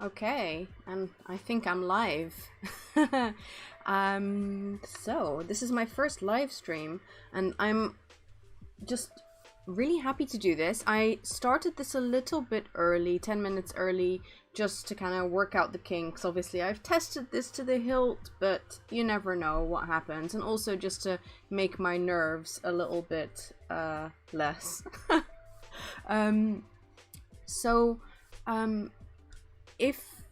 Okay, and I think I'm live. So this is my first live stream, and I'm just really happy to do this. I started this a little bit early, 10 minutes early, just to kind of work out the kinks. Obviously, I've tested this to the hilt, but you never know what happens. And also just to make my nerves a little bit less. So, if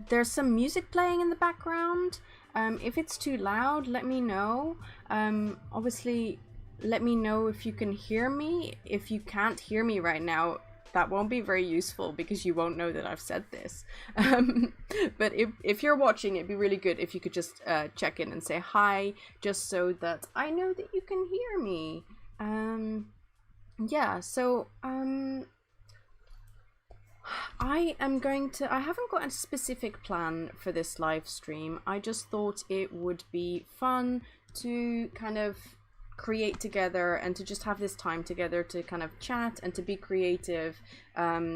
there's some music playing in the background, if it's too loud, let me know. Obviously, let me know if you can hear me. If you can't hear me right now, that won't be very useful because you won't know that I've said this. But if you're watching, it'd be really good if you could just check in and say hi, just so that I know that you can hear me. Yeah, so I haven't got a specific plan for this live stream. I just thought it would be fun to kind of create together and to just have this time together to kind of chat and to be creative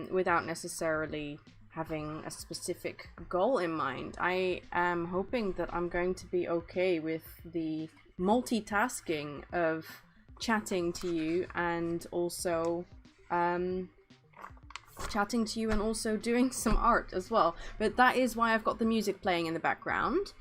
without necessarily having a specific goal in mind. I am hoping that I'm going to be okay with the multitasking of chatting to you and also doing some art as well. But that is why I've got the music playing in the background,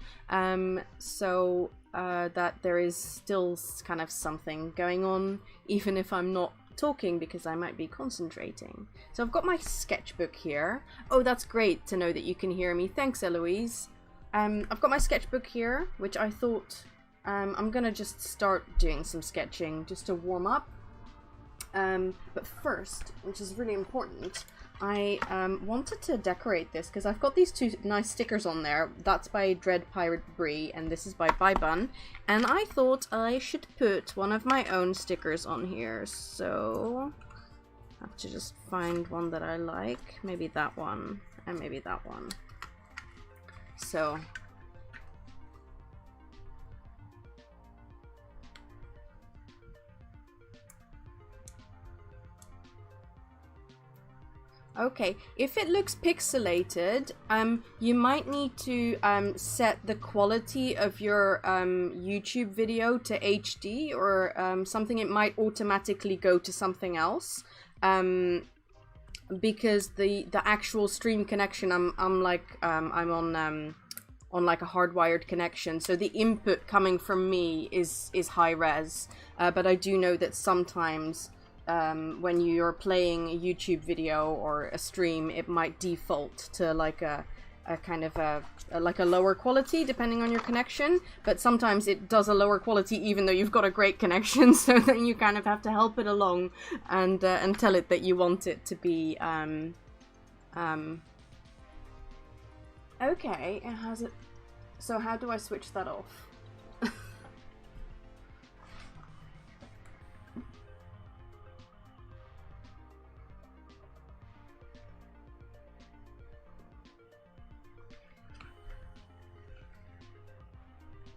so that there is still kind of something going on even if I'm not talking, because I might be concentrating. So I've got my sketchbook here. Oh, that's great to know that you can hear me. Thanks, Eloise. I've got my sketchbook here, which I thought I'm gonna just start doing some sketching just to warm up. But first, which is really important, I wanted to decorate this because I've got these two nice stickers on there. That's by Dread Pirate Brie and this is by Bun. And I thought I should put one of my own stickers on here. So I have to just find one that I like. Maybe that one and maybe that one. So okay, if it looks pixelated, you might need to set the quality of your YouTube video to HD or something. It might automatically go to something else, because the actual stream connection, I'm on like a hardwired connection, so the input coming from me is high res, but I do know that sometimes when you're playing a YouTube video or a stream, it might default to like a kind of a lower quality depending on your connection, but sometimes it does a lower quality even though you've got a great connection. So then you kind of have to help it along and tell it that you want it to be okay. It has it. So how do I switch that off?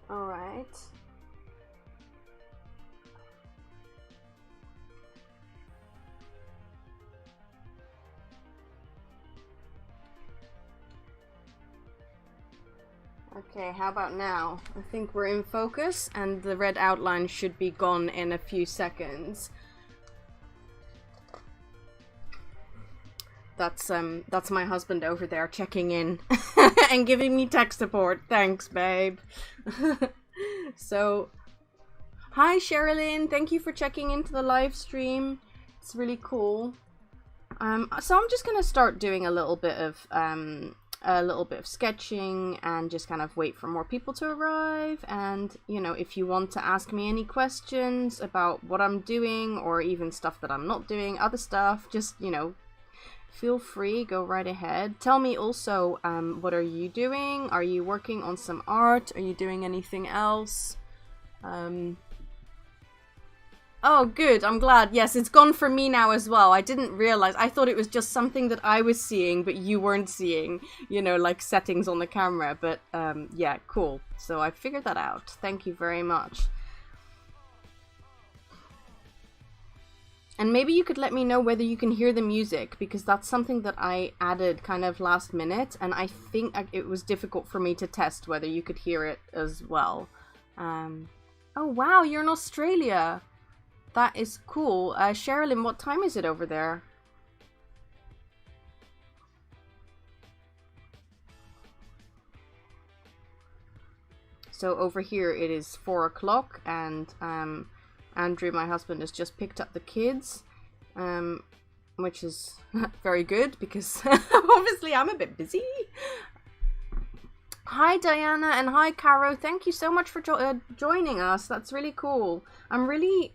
All right. Okay, how about now? I think we're in focus and the red outline should be gone in a few seconds. That's my husband over there checking in and giving me tech support. Thanks, babe. So, hi Sherilyn, thank you for checking into the live stream. It's really cool. So I'm just gonna start doing a little bit of sketching and just kind of wait for more people to arrive. And you know, if you want to ask me any questions about what I'm doing or even stuff that I'm not doing, other stuff, just, you know, feel free, go right ahead. Tell me also, what are you doing? Are you working on some art? Are you doing anything else? Oh, good. I'm glad. Yes, it's gone for me now as well. I didn't realize. I thought it was just something that I was seeing, but you weren't seeing, you know, like settings on the camera. But yeah, cool. So I figured that out. Thank you very much. And maybe you could let me know whether you can hear the music, because that's something that I added kind of last minute, and I think it was difficult for me to test whether you could hear it as well. Oh wow, you're in Australia! That is cool. Sherilyn, what time is it over there? So over here it is 4 o'clock, and Andrew, my husband, has just picked up the kids, which is very good because obviously I'm a bit busy. Hi Diana and hi Caro, thank you so much for joining us. That's really cool. I'm really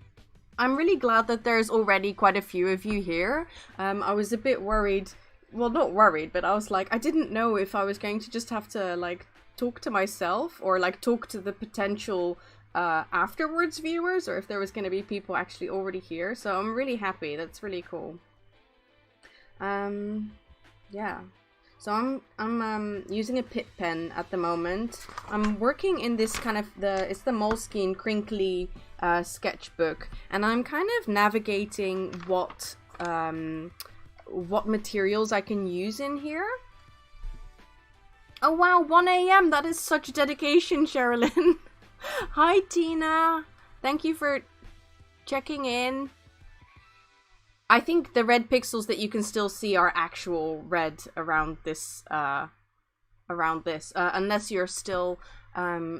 glad that there's already quite a few of you here. I was a bit worried, well, not worried, but I was like, I didn't know if I was going to just have to like talk to myself or like talk to the potential afterwards viewers, or if there was going to be people actually already here. So I'm really happy. That's really cool. Yeah. So I'm using a Pitt pen at the moment. I'm working in this kind of it's the Moleskine crinkly sketchbook, and I'm kind of navigating what materials I can use in here. Oh wow, 1 AM! That is such dedication, Sherilyn. Hi Tina! Thank you for checking in. I think the red pixels that you can still see are actual red around this, unless you're still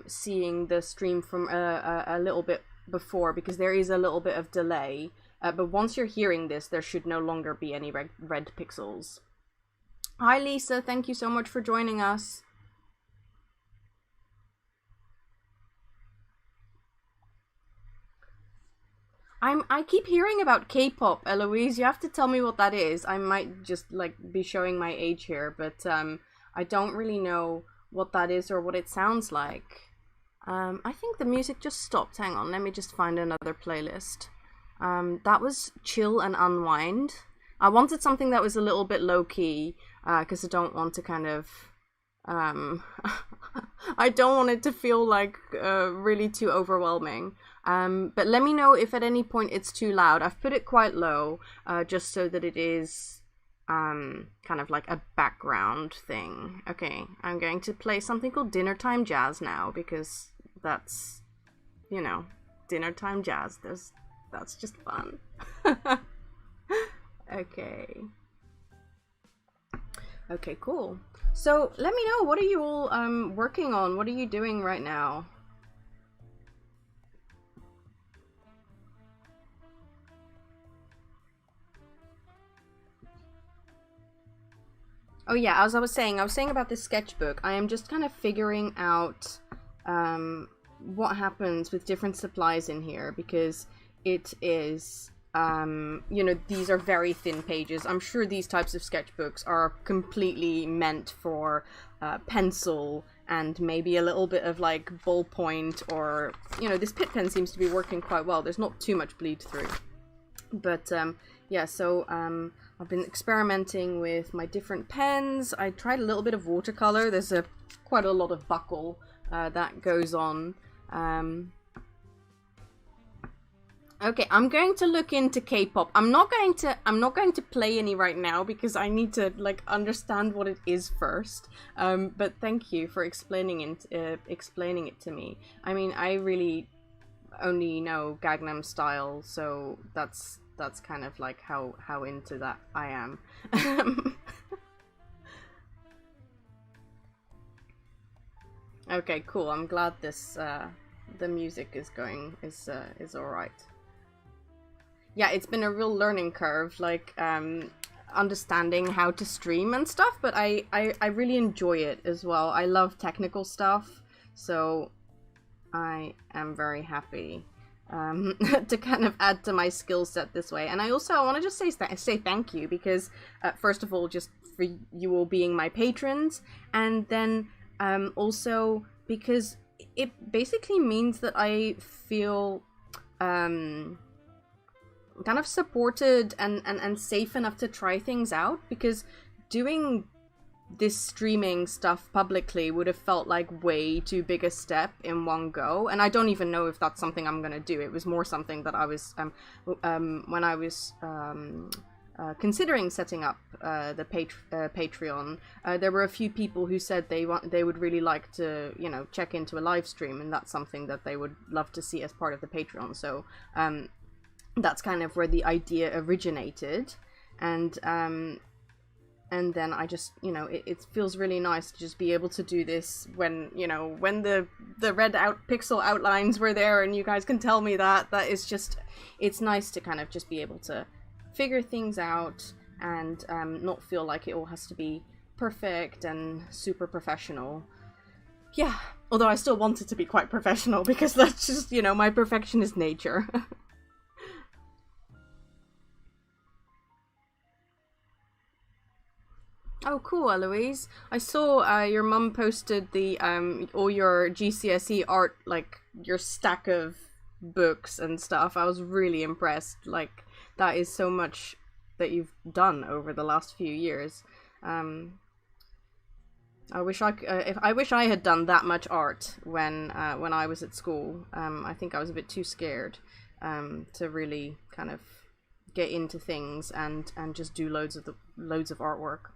seeing the stream from a little bit before, because there is a little bit of delay. But once you're hearing this, there should no longer be any red pixels. Hi Lisa, thank you so much for joining us. I keep hearing about K-pop, Eloise. You have to tell me what that is. I might just like be showing my age here, but I don't really know what that is or what it sounds like. I think the music just stopped. Hang on, let me just find another playlist. That was Chill and Unwind. I wanted something that was a little bit low-key, because I don't want to kind of I don't want it to feel like really too overwhelming. But let me know if at any point it's too loud. I've put it quite low, just so that it is kind of like a background thing. Okay, I'm going to play something called Dinner Time Jazz now, because that's, you know, dinner time jazz. That's just fun. Okay. Okay, cool. So let me know, what are you all working on? What are you doing right now? Oh yeah, as I was saying about this sketchbook. I am just kind of figuring out what happens with different supplies in here, because it is you know, these are very thin pages. I'm sure these types of sketchbooks are completely meant for pencil and maybe a little bit of like ballpoint, or, you know, this Pitt pen seems to be working quite well. There's not too much bleed through. But yeah, so I've been experimenting with my different pens. I tried a little bit of watercolor. There's quite a lot of buckle that goes on. Okay, I'm going to look into K-pop. I'm not going to play any right now, because I need to like understand what it is first. But thank you for explaining it to me. I mean, I really only know Gangnam Style, so that's kind of like how into that I am. Okay, cool. I'm glad this the music is all right. Yeah, it's been a real learning curve, like understanding how to stream and stuff, but I really enjoy it as well. I love technical stuff, so I am very happy to kind of add to my skill set this way. And I want to just say thank you, because first of all, just for you all being my patrons, and then also because it basically means that I feel kind of supported and safe enough to try things out, because doing this streaming stuff publicly would have felt like way too big a step in one go, and I don't even know if that's something I'm gonna do. It was more something that I was when I was considering setting up the Patreon. There were a few people who said they would really like to, you know, check into a live stream, and that's something that they would love to see as part of the Patreon. So that's kind of where the idea originated, and then I just, you know, it feels really nice to just be able to do this when, you know, when the red pixel outlines were there and you guys can tell me that is just, it's nice to kind of just be able to figure things out and not feel like it all has to be perfect and super professional. Yeah, although I still want it to be quite professional because that's just, you know, my perfectionist nature. Oh, cool, Eloise. I saw your mum posted the all your GCSE art, like your stack of books and stuff. I was really impressed. Like, that is so much that you've done over the last few years. I wish I wish I had done that much art when I was at school. I think I was a bit too scared to really kind of get into things and just do loads of artwork.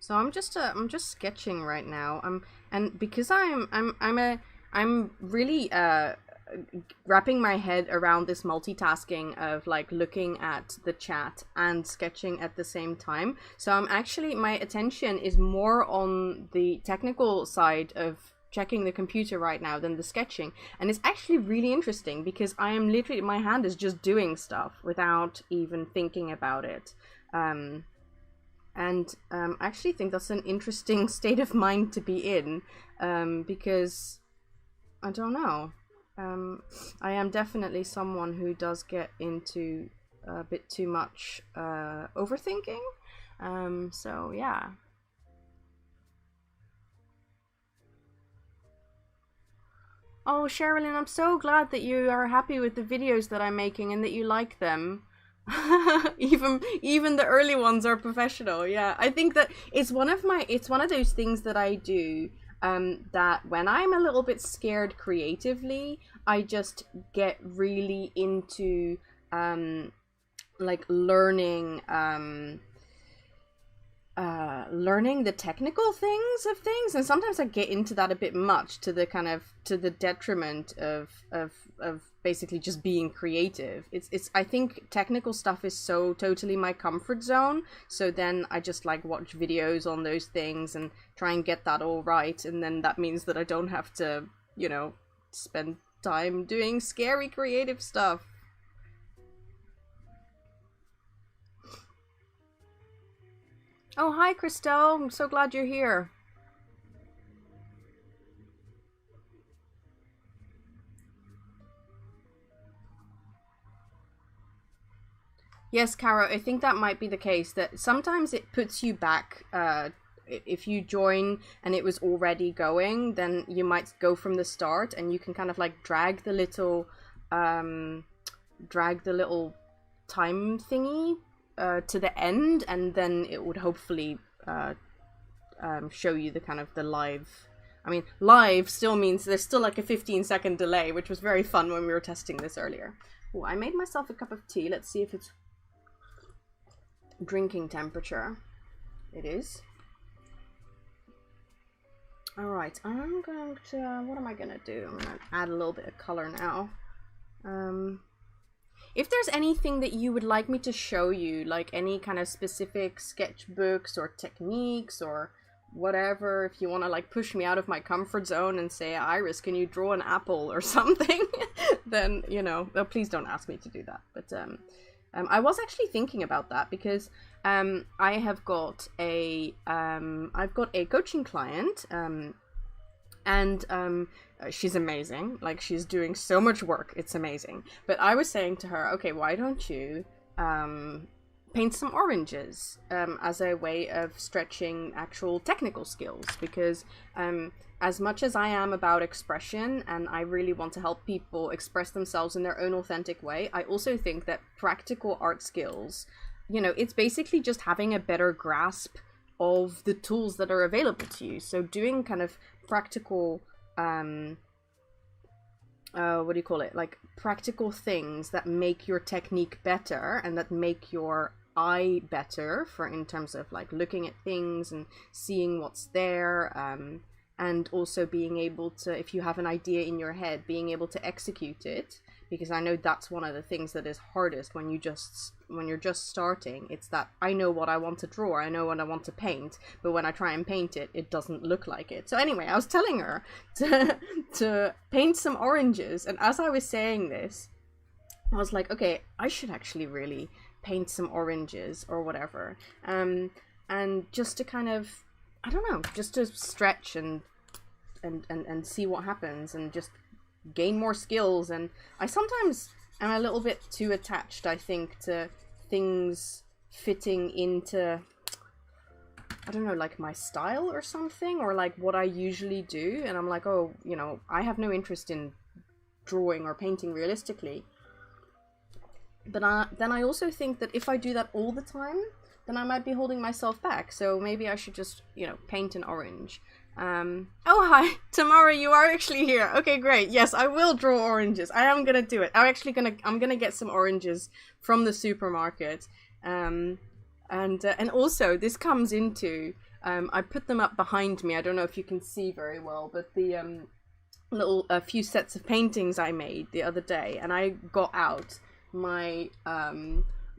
So I'm just sketching right now. And because I'm really wrapping my head around this multitasking of like looking at the chat and sketching at the same time. So I'm actually, my attention is more on the technical side of checking the computer right now than the sketching. And it's actually really interesting because I am literally, my hand is just doing stuff without even thinking about it. And I actually think that's an interesting state of mind to be in, because, I don't know, I am definitely someone who does get into a bit too much overthinking, so yeah. Oh, Sherilyn, I'm so glad that you are happy with the videos that I'm making and that you like them. even the early ones are professional. Yeah, I think that it's one of those things that I do, that when I'm a little bit scared creatively, I just get really into like learning the technical things of things, and sometimes I get into that a bit much to the detriment of basically just being creative. It's I think technical stuff is so totally my comfort zone, so then I just like watch videos on those things and try and get that all right, and then that means that I don't have to, you know, spend time doing scary creative stuff. Oh, hi, Christelle. I'm so glad you're here. Yes, Caro, I think that might be the case, that sometimes it puts you back. If you join and it was already going, then you might go from the start and you can kind of like drag the little time thingy to the end, and then it would hopefully show you the kind of the live. I mean, live still means there's still like a 15-second delay, which was very fun when we were testing this earlier. Oh, I made myself a cup of tea. Let's see if it's drinking temperature. It is. Alright, I'm going to, what am I gonna do? I'm gonna add a little bit of color now. If there's anything that you would like me to show you, like any kind of specific sketchbooks or techniques or whatever, if you want to like push me out of my comfort zone and say, Iris, can you draw an apple or something, then, you know, well, please don't ask me to do that. But I was actually thinking about that because I have got I've got a coaching client, and she's amazing. Like, she's doing so much work. It's amazing. But I was saying to her, okay, why don't you paint some oranges as a way of stretching actual technical skills, because as much as I am about expression and I really want to help people express themselves in their own authentic way, I also think that practical art skills, you know, it's basically just having a better grasp of the tools that are available to you. So doing kind of practical what do you call it, like practical things that make your technique better and that make your eye better, for in terms of like looking at things and seeing what's there, and also being able to, if you have an idea in your head, being able to execute it, because I know that's one of the things that is hardest when you're just starting. It's that I know what I want to draw, I know what I want to paint, but when I try and paint it, it doesn't look like it. So anyway, I was telling her to paint some oranges, and as I was saying this, I was like, okay, I should actually really paint some oranges or whatever, and just to kind of, I don't know, just to stretch and see what happens and just gain more skills. And I sometimes am a little bit too attached, I think, to things fitting into, I don't know, like my style or something, or like what I usually do, and I'm like, oh, you know, I have no interest in drawing or painting realistically. But then I also think that if I do that all the time, then I might be holding myself back. So maybe I should just, you know, paint an orange. Oh, hi, Tamara, you are actually here. Okay, great. Yes, I will draw oranges. I am gonna do it. I'm gonna get some oranges from the supermarket. And also this comes into, I put them up behind me. I don't know if you can see very well, but the a few sets of paintings I made the other day, and I got out my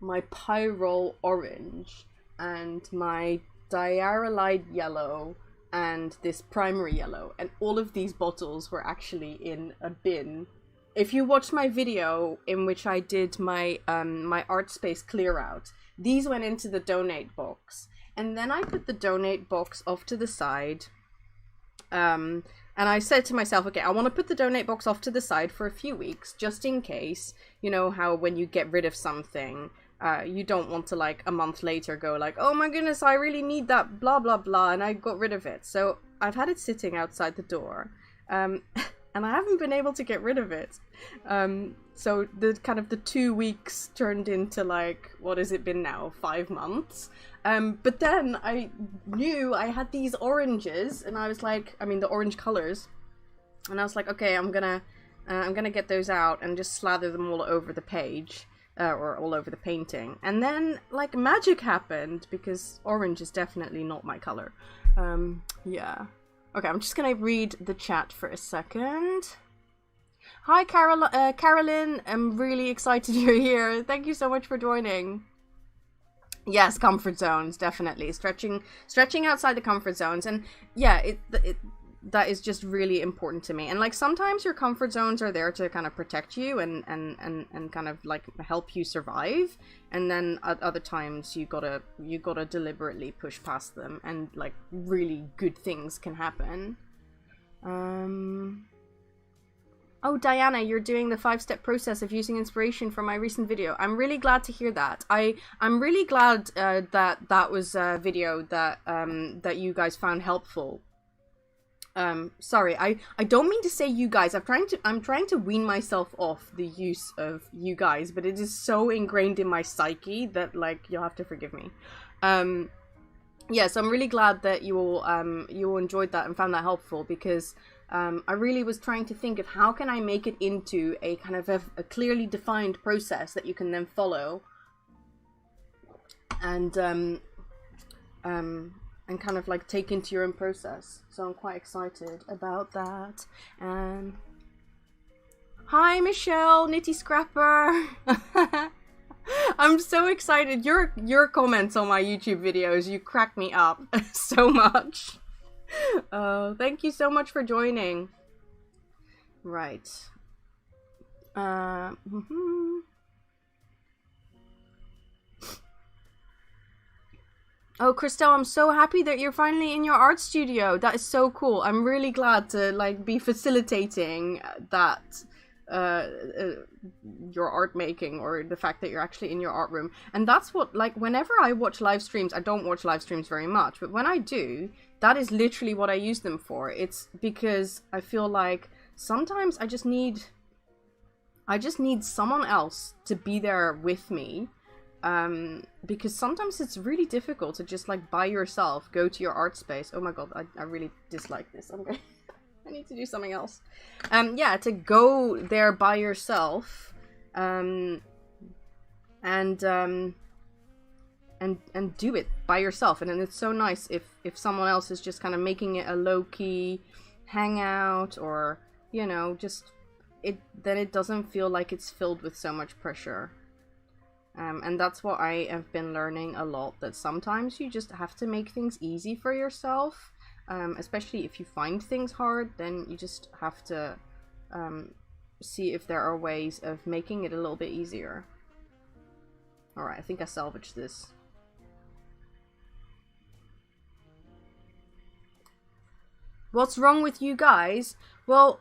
my Pyrrole orange and my Diarylide yellow and this primary yellow, and all of these bottles were actually in a bin. If you watched my video in which I did my my art space clear out, these went into the donate box, and then I put the donate box off to the side, and I said to myself, okay, I want to put the donate box off to the side for a few weeks, just in case, you know how when you get rid of something, you don't want to, like, a month later go like, oh my goodness, I really need that blah blah blah, and I got rid of it. So I've had it sitting outside the door, and I haven't been able to get rid of it. So the kind of the 2 weeks turned into, like, what has it been now, 5 months? But then I knew I had these oranges, and I was like, I mean the orange colors, and I was like, okay, I'm gonna get those out and just slather them all over the page. Or all over the painting. And then, like, magic happened, because orange is definitely not my color. Yeah. Okay, I'm just gonna read the chat for a second. Hi, Carolyn. I'm really excited you're here. Thank you so much for joining. Yes, comfort zones, definitely. Stretching outside the comfort zones. And yeah, that is just really important to me. And, like, sometimes your comfort zones are there to kind of protect you and kind of, like, help you survive, and then at other times you gotta deliberately push past them, and, like, really good things can happen. Oh, Diana, you're doing the 5-step process of using inspiration from my recent video. I'm really glad to hear that. I'm really glad that was a video that that you guys found helpful. Sorry, I don't mean to say you guys. I'm trying to wean myself off the use of you guys, but it is so ingrained in my psyche that, like, you'll have to forgive me. Yeah, so I'm really glad that you all enjoyed that and found that helpful, because I really was trying to think of how can I make it into a kind of a clearly defined process that you can then follow, and kind of, like, take into your own process. So I'm quite excited about that. Hi, Michelle, Nitty Scrapper. I'm so excited. Your comments on my YouTube videos, you crack me up so much. Thank you so much for joining. Right. Oh, Christelle, I'm so happy that you're finally in your art studio. That is so cool. I'm really glad to, like, be facilitating that your art making, or the fact that you're actually in your art room. And that's what, like, whenever I watch live streams, I don't watch live streams very much, but when I do, that is literally what I use them for. It's because I feel like sometimes I just need someone else to be there with me, because sometimes it's really difficult to just, like, by yourself go to your art space. Oh my god, I really dislike this. I need to do something else. Yeah, to go there by yourself, and do it by yourself. And then it's so nice if someone else is just kind of making it a low-key hangout, or, you know, just then it doesn't feel like it's filled with so much pressure. And that's what I have been learning a lot, that sometimes you just have to make things easy for yourself. Especially if you find things hard, then you just have to see if there are ways of making it a little bit easier. Alright, I think I salvaged this. What's wrong with you guys? Well,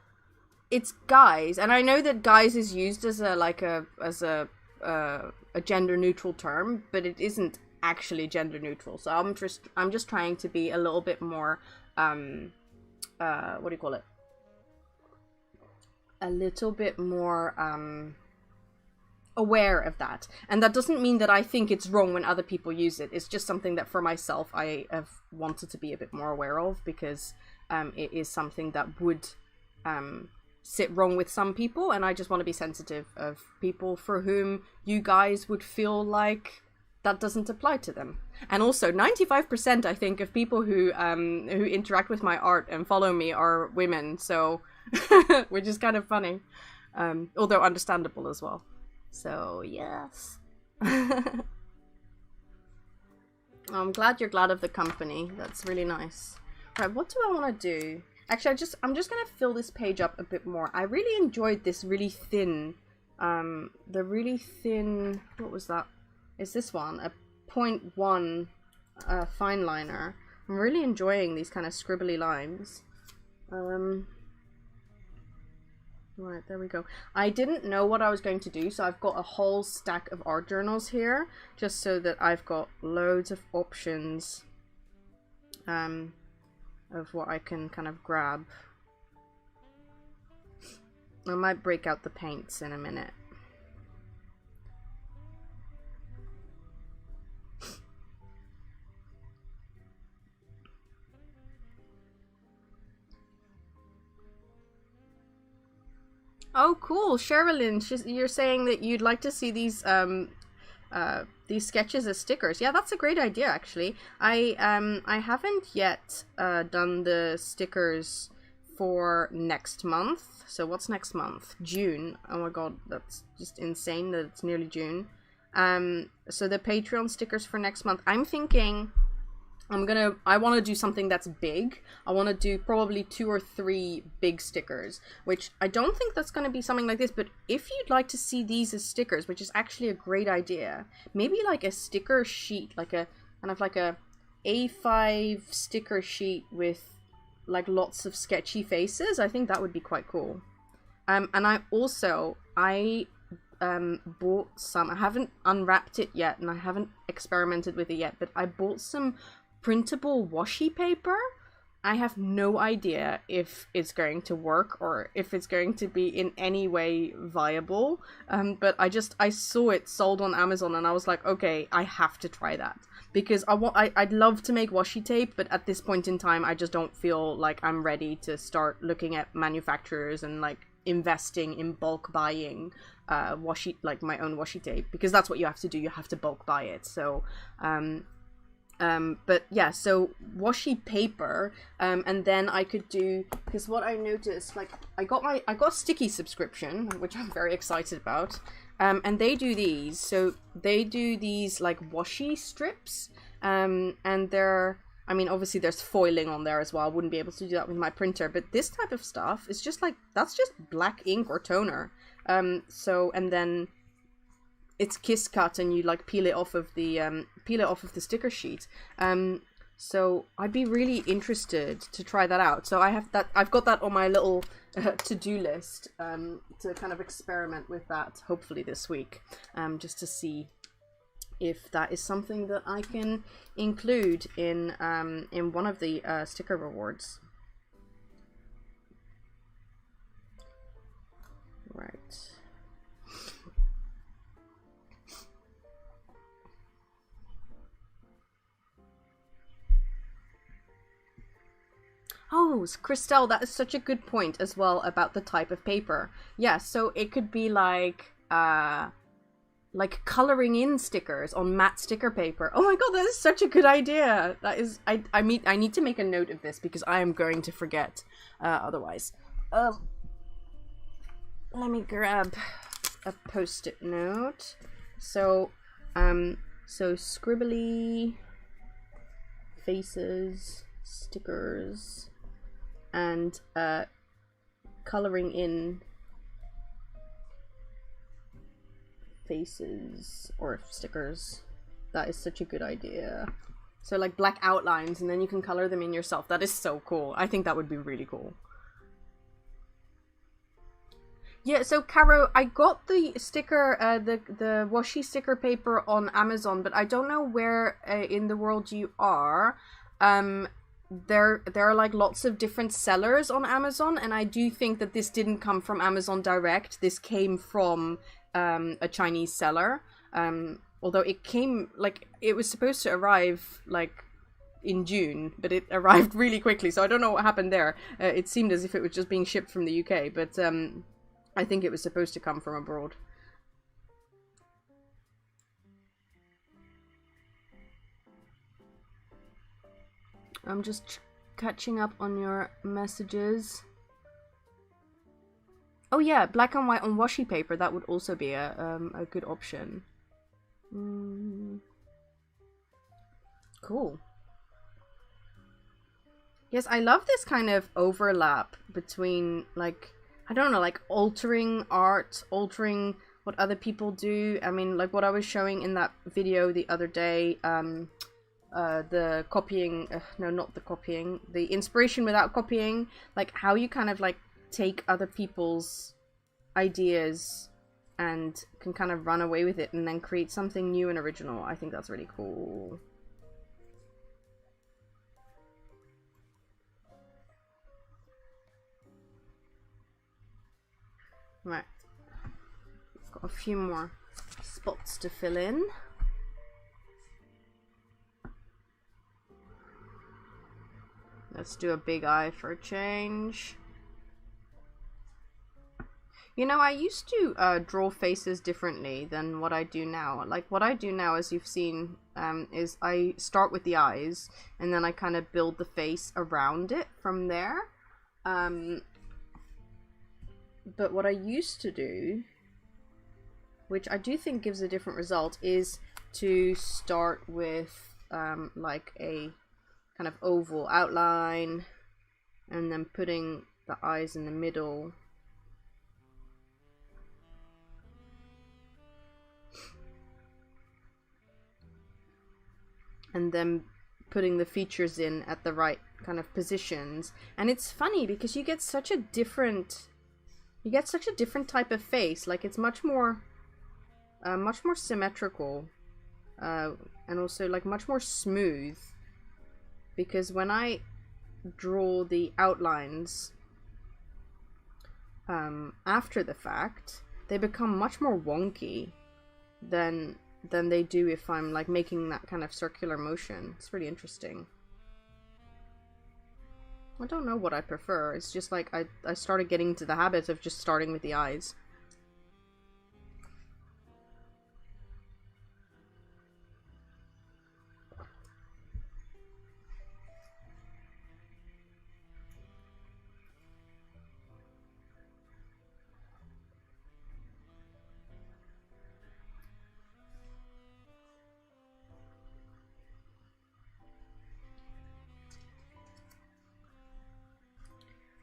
it's guys, and I know that guys is used as a gender neutral term, but it isn't actually gender neutral. So I'm just trying to be a little bit more what do you call it? A little bit more aware of that. And that doesn't mean that I think it's wrong when other people use it. It's just something that for myself I have wanted to be a bit more aware of, because it is something that would sit wrong with some people, and I just want to be sensitive of people for whom you guys would feel like that doesn't apply to them. And also 95% I think of people who interact with my art and follow me are women, so which is kind of funny, although understandable as well. So yes. I'm glad you're glad of the company. That's really nice. Right, what do I want to do? Actually, I'm just gonna fill this page up a bit more. I really enjoyed this really thin, the really thin, what was that? Is this one, a 0.1 fine liner. I'm really enjoying these kind of scribbly lines. Right, there we go. I didn't know what I was going to do, so I've got a whole stack of art journals here, just so that I've got loads of options of what I can kind of grab. I might break out the paints in a minute. Oh, cool, Sherilyn. You're saying that you'd like to see these sketches as stickers. Yeah, that's a great idea, actually. I haven't yet done the stickers for next month. So what's next month? June. Oh my god, that's just insane that it's nearly June. So the Patreon stickers for next month. I'm thinking I want to do something that's big. I want to do probably 2 or 3 big stickers, which I don't think that's going to be something like this, but if you'd like to see these as stickers, which is actually a great idea, maybe like a sticker sheet, like a kind of like a A5 sticker sheet with like lots of sketchy faces. I think that would be quite cool. And I bought some, I haven't unwrapped it yet and I haven't experimented with it yet, but I bought some printable washi paper. I have no idea if it's going to work or if it's going to be in any way viable, but I saw it sold on Amazon and I was like, okay, I have to try that, because I'd love to make washi tape, but at this point in time I just don't feel like I'm ready to start looking at manufacturers and like investing in bulk buying washi, like my own washi tape, because that's what you have to do, you have to bulk buy it. So but yeah, so washi paper, and then I could do, because what I noticed, like I got a Sticky subscription, which I'm very excited about, and they do these, so they do these like washi strips, and they're, I mean, obviously there's foiling on there as well. I wouldn't be able to do that with my printer, but this type of stuff is just like, that's just black ink or toner, so, and then it's kiss cut and you like peel it off of the sticker sheet. So I'd be really interested to try that out. So I've got that on my little to-do list to kind of experiment with that hopefully this week, just to see if that is something that I can include in one of the sticker rewards. Right. Oh, Christelle, that is such a good point as well about the type of paper. Yeah, so it could be like coloring in stickers on matte sticker paper. Oh my god, that is such a good idea. That is, I need to make a note of this because I am going to forget otherwise. Let me grab a post-it note. So scribbly faces, stickers, and coloring in faces or stickers. That is such a good idea. So like black outlines, and then you can color them in yourself. That is so cool. I think that would be really cool. Yeah, so Caro, I got the sticker, the washi sticker paper on Amazon, but I don't know where in the world you are. There are like lots of different sellers on Amazon, and I do think that this didn't come from Amazon direct. This came from a Chinese seller. Although it came, like, it was supposed to arrive like in June, but it arrived really quickly, so I don't know what happened there. It seemed as if it was just being shipped from the UK, but I think it was supposed to come from abroad. I'm just catching up on your messages. Oh yeah, black and white on washi paper, that would also be a good option. Cool. Yes, I love this kind of overlap between, like, I don't know, like altering art, altering what other people do. I mean, like what I was showing in that video the other day, the copying, no, not the copying, the inspiration without copying, like how you kind of like take other people's ideas and can kind of run away with it and then create something new and original. I think that's really cool. Right, I've got a few more spots to fill in. Let's do a big eye for a change. You know, I used to draw faces differently than what I do now. Like, what I do now, as you've seen, is I start with the eyes, and then I kind of build the face around it from there. But what I used to do, which I do think gives a different result, is to start with like a kind of oval outline, and then putting the eyes in the middle. And then putting the features in at the right kind of positions. And it's funny because you get such a different type of face. Like, it's much more symmetrical, and also like much more smooth, because when I draw the outlines after the fact, they become much more wonky than they do if I'm like making that kind of circular motion. It's really interesting. I don't know what I prefer. It's just like I started getting into the habit of just starting with the eyes.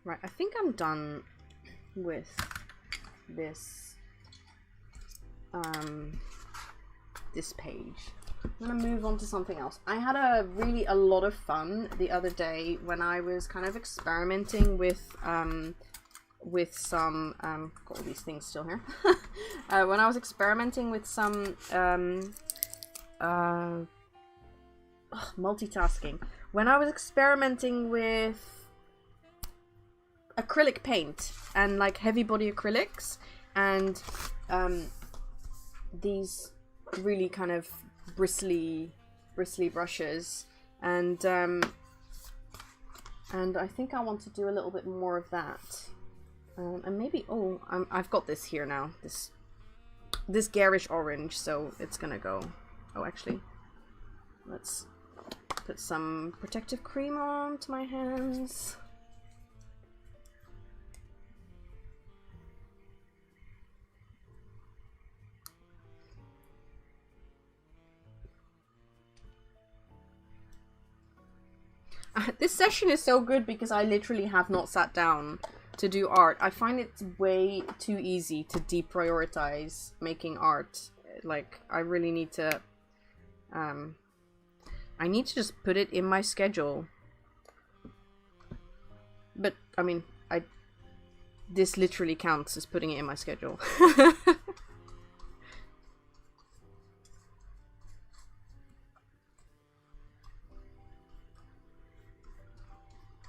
Right, I think I'm done with this this page. I'm gonna move on to something else. I had a lot of fun the other day when I was kind of experimenting with some got all these things still here. When I was experimenting with some multitasking. When I was experimenting with acrylic paint and like heavy body acrylics and these really kind of bristly brushes, and I think I want to do a little bit more of that, and maybe I've got this here now, this garish orange, so it's gonna go. Oh, actually, let's put some protective cream onto my hands. This session is so good because I literally have not sat down to do art. I find it way too easy to deprioritize making art. Like, I really need to I need to just put it in my schedule. But I mean, this literally counts as putting it in my schedule.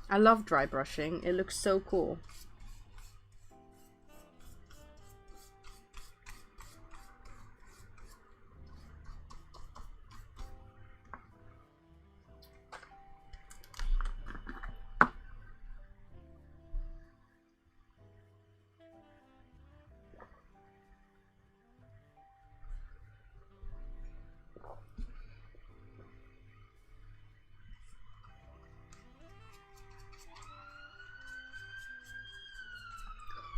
I love dry brushing. It looks so cool.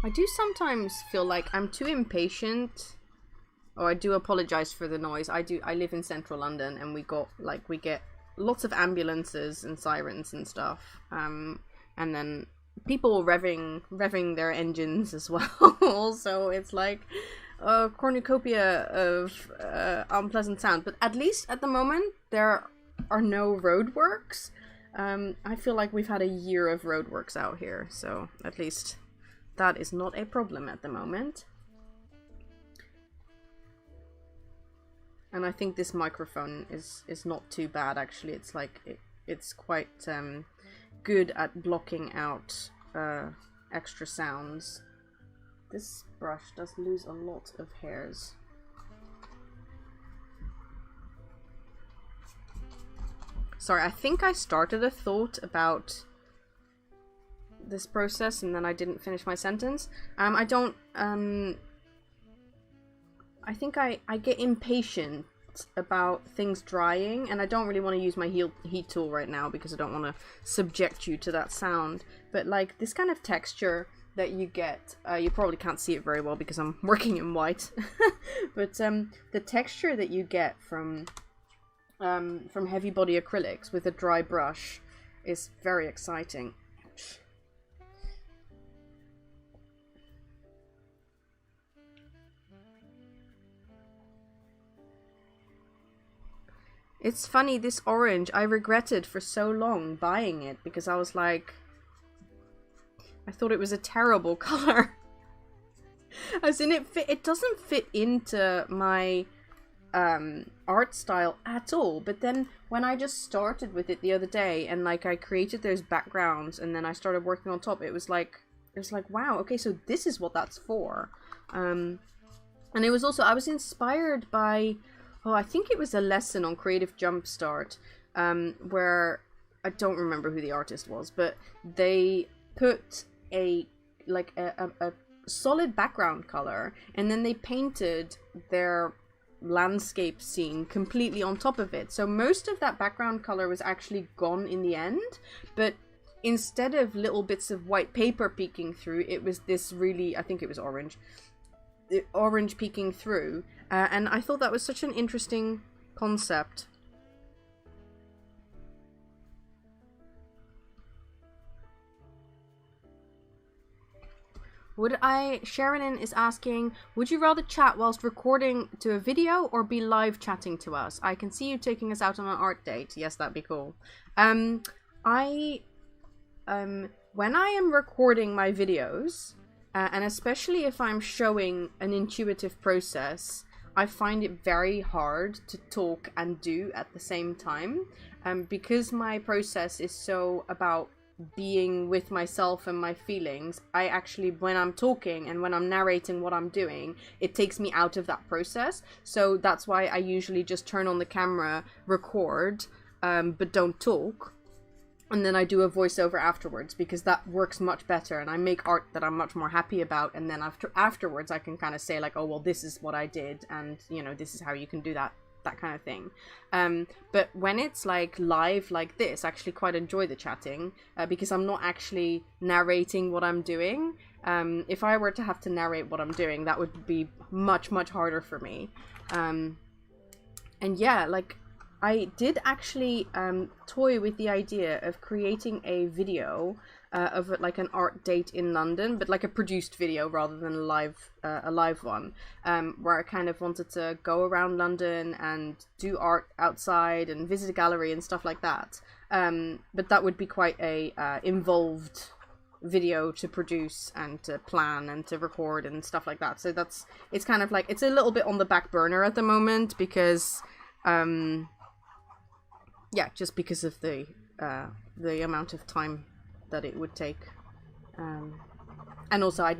I do sometimes feel like I'm too impatient. Oh, I do apologize for the noise. I live in central London, and we get lots of ambulances and sirens and stuff. And then people revving their engines as well. Also, it's like a cornucopia of unpleasant sound. But at least at the moment, there are no roadworks. I feel like we've had a year of roadworks out here, so at least that is not a problem at the moment. And I think this microphone is not too bad, actually. It's like it's quite good at blocking out extra sounds. This brush does lose a lot of hairs. Sorry, I think I started a thought about this process and then I didn't finish my sentence. I think I get impatient about things drying, and I don't really want to use my heat tool right now because I don't want to subject you to that sound. But like this kind of texture that you get, you probably can't see it very well because I'm working in white, but the texture that you get from heavy body acrylics with a dry brush is very exciting. It's funny, this orange, I regretted for so long buying it because I was like, I thought it was a terrible color. As in, it doesn't fit into my art style at all. But then when I just started with it the other day and like I created those backgrounds and then I started working on top, it was like wow, okay, so this is what that's for. And it was also, I was inspired by, I think it was a lesson on Creative Jumpstart, where I don't remember who the artist was, but they put a solid background color and then they painted their landscape scene completely on top of it. So most of that background color was actually gone in the end, but instead of little bits of white paper peeking through, it was this really, I think it was orange peeking through, and I thought that was such an interesting concept. Sharon is asking, would you rather chat whilst recording to a video or be live chatting to us? I can see you taking us out on an art date. Yes, that'd be cool. When I am recording my videos, and especially if I'm showing an intuitive process, I find it very hard to talk and do at the same time. Because my process is so about being with myself and my feelings, I actually, when I'm talking and when I'm narrating what I'm doing, it takes me out of that process. So that's why I usually just turn on the camera, record, but don't talk. And then I do a voiceover afterwards, because that works much better, and I make art that I'm much more happy about, and then afterwards I can kind of say like, oh well, this is what I did, and you know, this is how you can do that kind of thing. But when it's like live like this, I actually quite enjoy the chatting, because I'm not actually narrating what I'm doing. If I were to have to narrate what I'm doing, that would be much harder for me. And yeah, like, I did actually toy with the idea of creating a video of like an art date in London, but like a produced video rather than a live one, where I kind of wanted to go around London and do art outside and visit a gallery and stuff like that. But that would be quite a involved video to produce and to plan and to record and stuff like that. So it's kind of like, it's a little bit on the back burner at the moment, because yeah, just because of the amount of time that it would take, and also I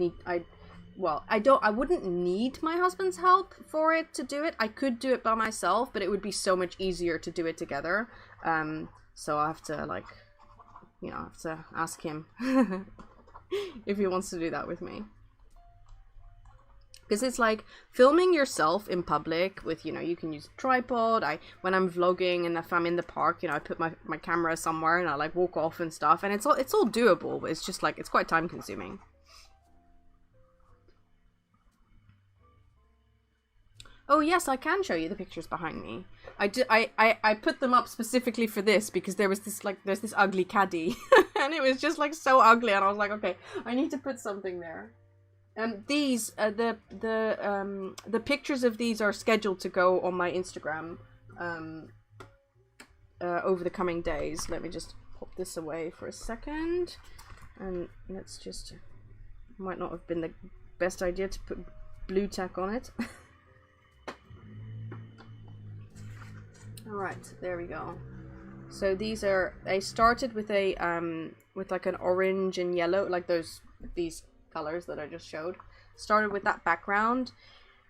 wouldn't need my husband's help for it to do it. I could do it by myself, but it would be so much easier to do it together. So I have to, like, you know, I have to ask him if he wants to do that with me. Because it's like filming yourself in public with, you know, you can use a tripod. When I'm vlogging and if I'm in the park, you know, I put my camera somewhere and I like walk off and stuff, and it's all doable, but it's just like, it's quite time consuming. Oh yes, I can show you the pictures behind me. I put them up specifically for this, because there's this ugly caddy and it was just like so ugly, and I was like, okay, I need to put something there. These the pictures of these are scheduled to go on my Instagram over the coming days. Let me just pop this away for a second, and let's just, might not have been the best idea to put blue tack on it. All right, there we go. So these are, I started with a with like an orange and yellow, like these colors that I just showed. Started with that background,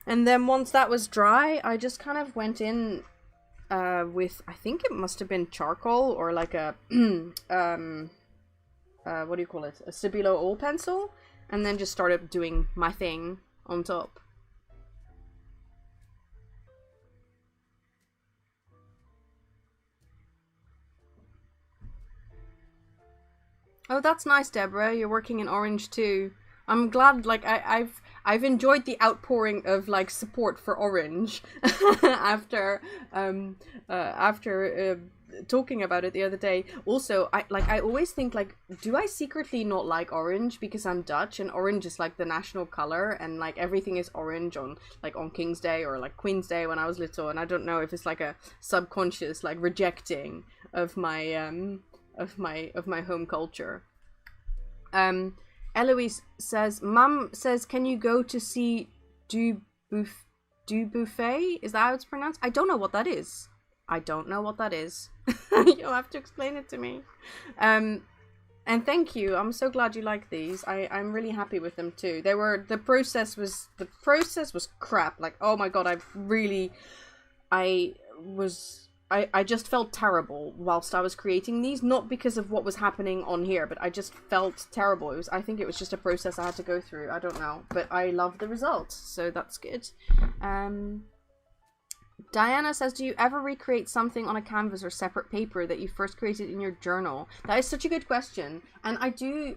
and then once that was dry, I just kind of went in with, I think it must have been charcoal or like a what do you call it, a Stabilo oil pencil, and then just started doing my thing on top. Oh, that's nice, Deborah. You're working in orange too. I'm glad, like, I've enjoyed the outpouring of like support for orange after talking about it the other day. Also, I always think, like, do I secretly not like orange because I'm Dutch and orange is like the national color, and like everything is orange on King's Day or like Queen's Day when I was little, and I don't know if it's like a subconscious like rejecting of my home culture. Eloise says, Mum says, can you go to see Du Buffet? Is that how it's pronounced? I don't know what that is. You'll have to explain it to me. And thank you. I'm so glad you like these. I'm really happy with them too. The process was crap. Like, oh my god, I just felt terrible whilst I was creating these, not because of what was happening on here, but I just felt terrible. I think it was just a process I had to go through. I don't know, but I love the results, so that's good. Diana says, do you ever recreate something on a canvas or separate paper that you first created in your journal? That is such a good question, and I do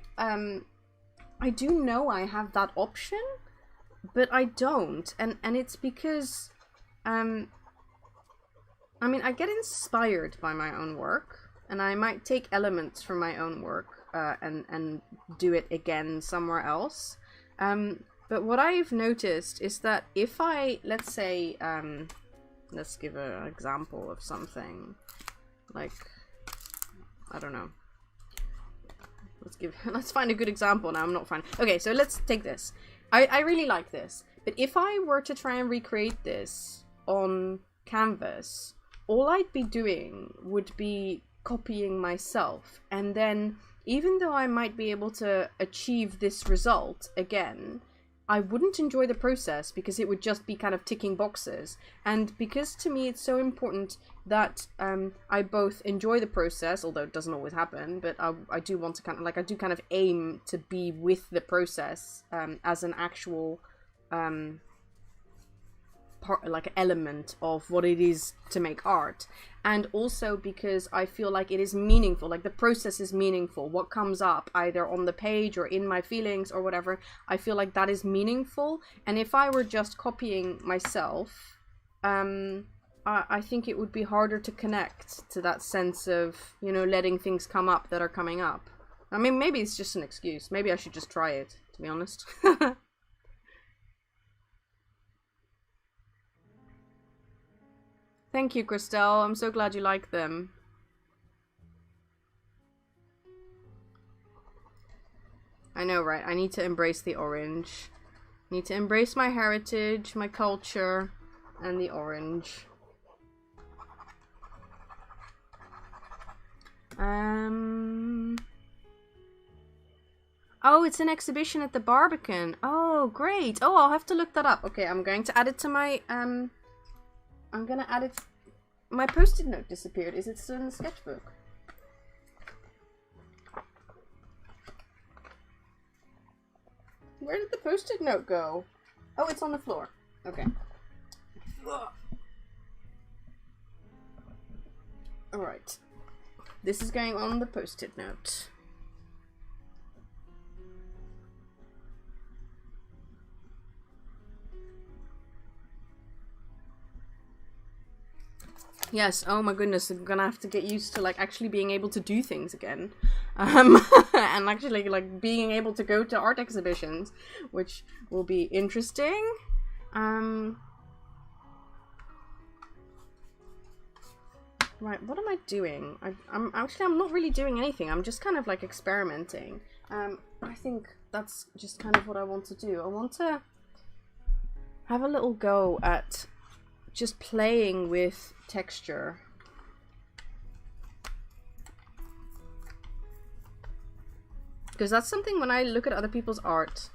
know I have that option, but I don't, and it's because I mean, I get inspired by my own work, and I might take elements from my own work and do it again somewhere else. But what I've noticed is that if I, let's say, let's give an example of something, like, I don't know. Let's find a good example now. I'm not finding. Okay, so let's take this. I really like this. But if I were to try and recreate this on canvas, all I'd be doing would be copying myself. And then, even though I might be able to achieve this result again, I wouldn't enjoy the process because it would just be kind of ticking boxes. And because to me it's so important that I both enjoy the process, although it doesn't always happen, but I do want to kind of, like, I do kind of aim to be with the process as an actual part, like, element of what it is to make art. And also because I feel like it is meaningful, like the process is meaningful. What comes up either on the page or in my feelings or whatever, I feel like that is meaningful. And if I were just copying myself, I think it would be harder to connect to that sense of, you know, letting things come up that are coming up. I mean, maybe it's just an excuse. Maybe I should just try it, to be honest. Thank you, Christelle. I'm so glad you like them. I know, right? I need to embrace the orange. I need to embrace my heritage, my culture, and the orange. Oh, it's an exhibition at the Barbican. Oh, great. Oh, I'll have to look that up. Okay, I'm going to add it to my, I'm gonna add it. My post-it note disappeared. Is it still in the sketchbook? Where did the post-it note go? Oh, it's on the floor. Okay. Alright. This is going on the post-it note. Yes, oh my goodness, I'm gonna have to get used to, like, actually being able to do things again. And actually, like, being able to go to art exhibitions, which will be interesting. Right, what am I doing? I'm not really doing anything. I'm just kind of, like, experimenting. I think that's just kind of what I want to do. I want to have a little go at just playing with texture. Because that's something, when I look at other people's art,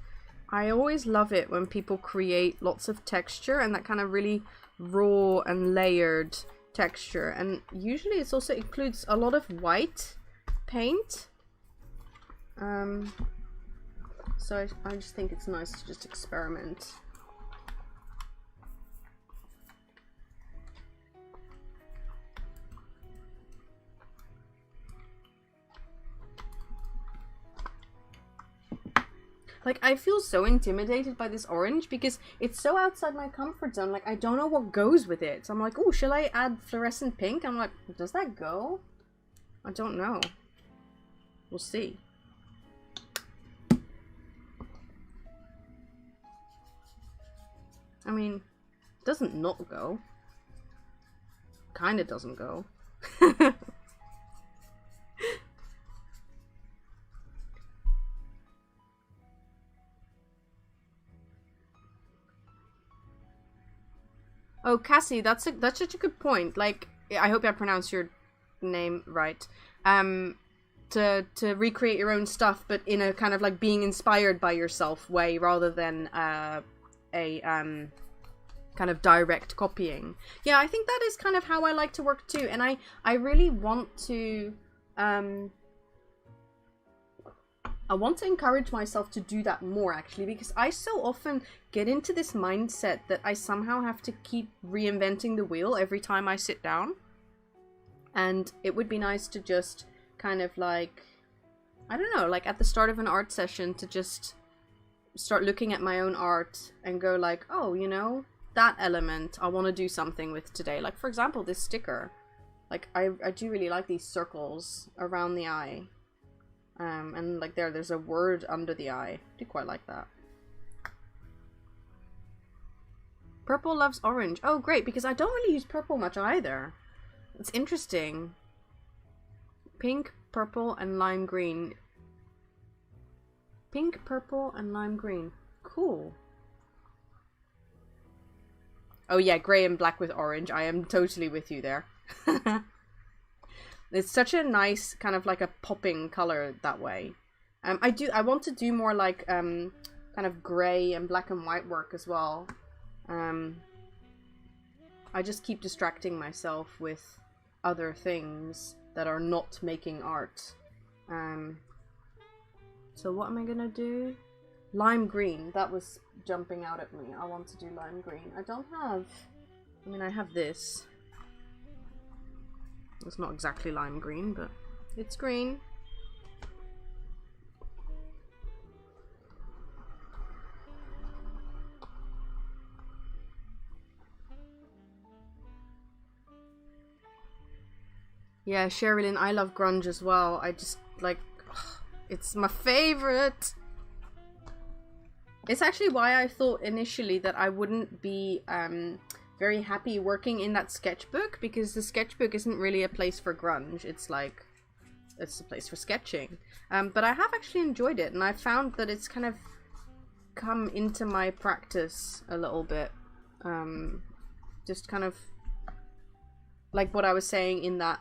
I always love it when people create lots of texture and that kind of really raw and layered texture. And usually it also includes a lot of white paint. So I just think it's nice to just experiment. Like, I feel so intimidated by this orange because it's so outside my comfort zone. Like, I don't know what goes with it. So I'm like, oh, shall I add fluorescent pink? I'm like, does that go? I don't know. We'll see. I mean, it doesn't not go. Kinda doesn't go. Oh, Cassie, that's such a good point. Like, I hope I pronounced your name right. To recreate your own stuff, but in a kind of like being inspired by yourself way, rather than a kind of direct copying. Yeah, I think that is kind of how I like to work too, and I really want to I want to encourage myself to do that more, actually, because I so often get into this mindset that I somehow have to keep reinventing the wheel every time I sit down. And it would be nice to just kind of like, I don't know, like at the start of an art session to just start looking at my own art and go like, oh, you know, that element I want to do something with today. Like, for example, this sticker. Like, I do really like these circles around the eye. And like there's a word under the eye. I do quite like that. Purple loves orange. Oh, great, because I don't really use purple much either. It's interesting. Pink, purple, and lime green. Pink, purple, and lime green. Cool. Oh yeah, grey and black with orange. I am totally with you there. It's such a nice kind of like a popping color that way. I want to do more like kind of grey and black and white work as well. I just keep distracting myself with other things that are not making art. So what am I gonna do? Lime green. That was jumping out at me. I want to do lime green. I don't have... I mean, I have this. It's not exactly lime green, but it's green. Yeah, Sherilyn, I love grunge as well. I just, like, it's my favorite. It's actually why I thought initially that I wouldn't be very happy working in that sketchbook, because the sketchbook isn't really a place for grunge. It's like, it's a place for sketching. But I have actually enjoyed it, and I found that it's kind of come into my practice a little bit. Just kind of like what I was saying in that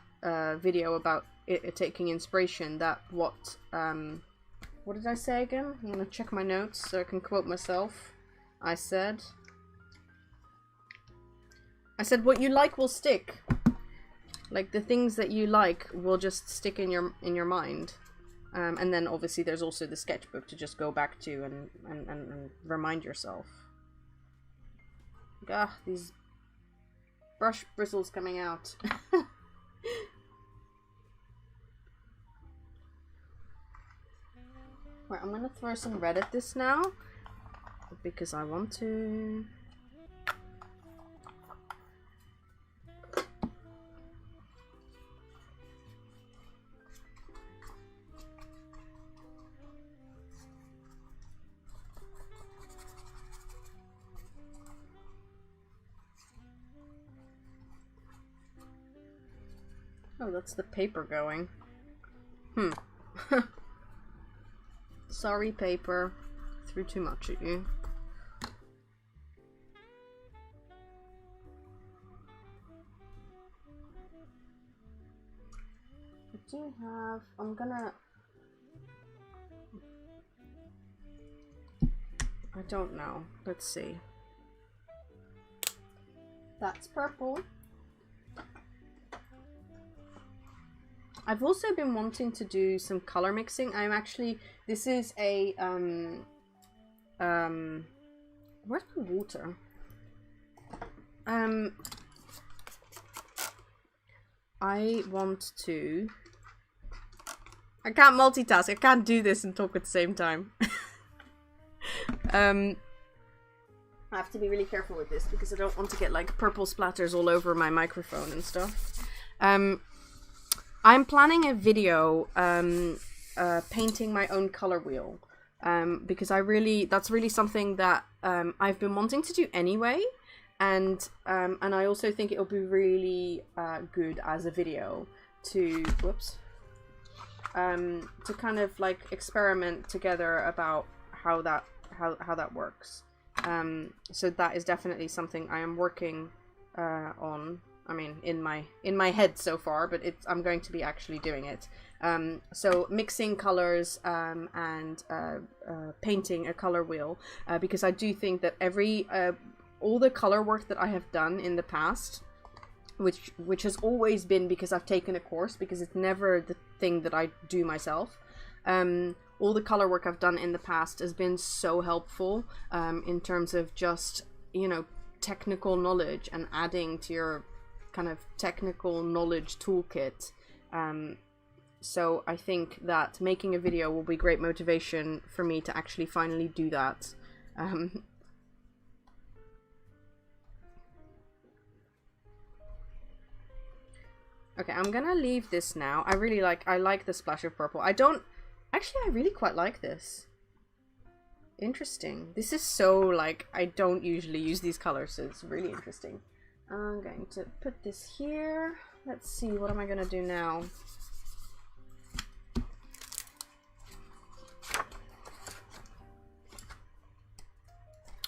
video about it taking inspiration, that what did I say again? I'm gonna check my notes so I can quote myself. I said what you like will stick. Like, the things that you like will just stick in your mind. And then obviously there's also the sketchbook to just go back to and remind yourself. Ah, these brush bristles coming out. Right, I'm gonna throw some red at this now, because I want to. Oh, that's the paper going. Sorry, paper. Threw too much at you. I do have... I don't know. Let's see. That's purple. I've also been wanting to do some color mixing. I'm actually... This is a... Where's the water? I want to... I can't multitask. I can't do this and talk at the same time. I have to be really careful with this because I don't want to get like purple splatters all over my microphone and stuff. I'm planning a video painting my own color wheel, because that's really something that I've been wanting to do anyway, and I also think it'll be really good as a video to to kind of like experiment together about how that works. So that is definitely something I am working on. I mean, in my head so far, but I'm going to be actually doing it. So mixing colors and painting a color wheel, because I do think that all the color work that I have done in the past, which has always been because I've taken a course, because it's never the thing that I do myself. All the color work I've done in the past has been so helpful in terms of just, you know, technical knowledge and adding to your kind of technical knowledge toolkit. So I think that making a video will be great motivation for me to actually finally do that. Okay, I'm gonna leave this now. I like the splash of purple. I really quite like this. Interesting. This is so, like, I don't usually use these colors, so it's really interesting. I'm going to put this here. Let's see, what am I gonna do now?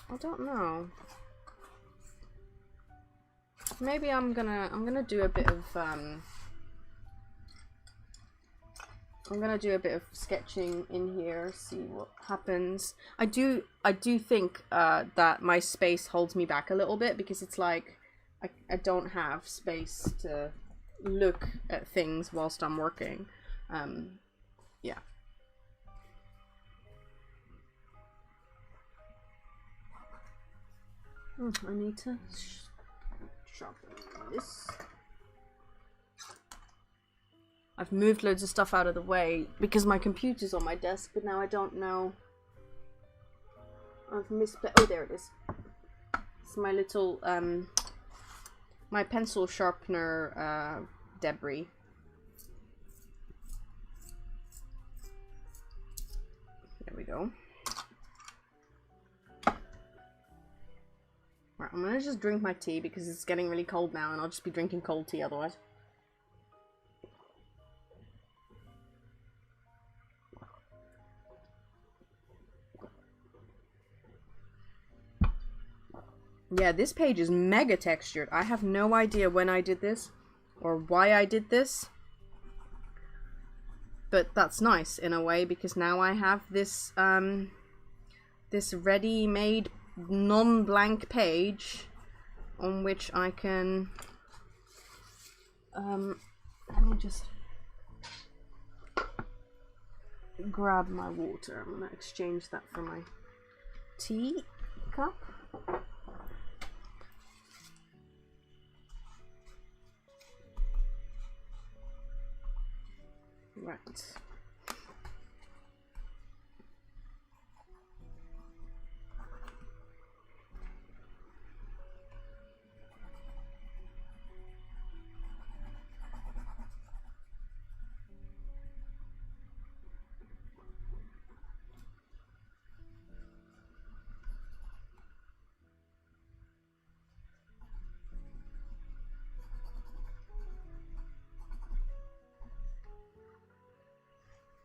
I don't know. Maybe I'm gonna do a bit of I'm gonna do a bit of sketching in here, see what happens. I do think that my space holds me back a little bit, because it's like I don't have space to look at things whilst I'm working. Yeah. I need to sharpen this. I've moved loads of stuff out of the way because my computer's on my desk, but now I don't know. I've misplaced. Oh, there it is. It's my little my pencil sharpener debris. There we go. Right, I'm gonna just drink my tea because it's getting really cold now, and I'll just be drinking cold tea otherwise. Yeah, this page is mega textured. I have no idea when I did this or why I did this. But that's nice in a way, because now I have this this ready-made non-blank page on which I can let me just grab my water. I'm gonna exchange that for my tea cup. Right.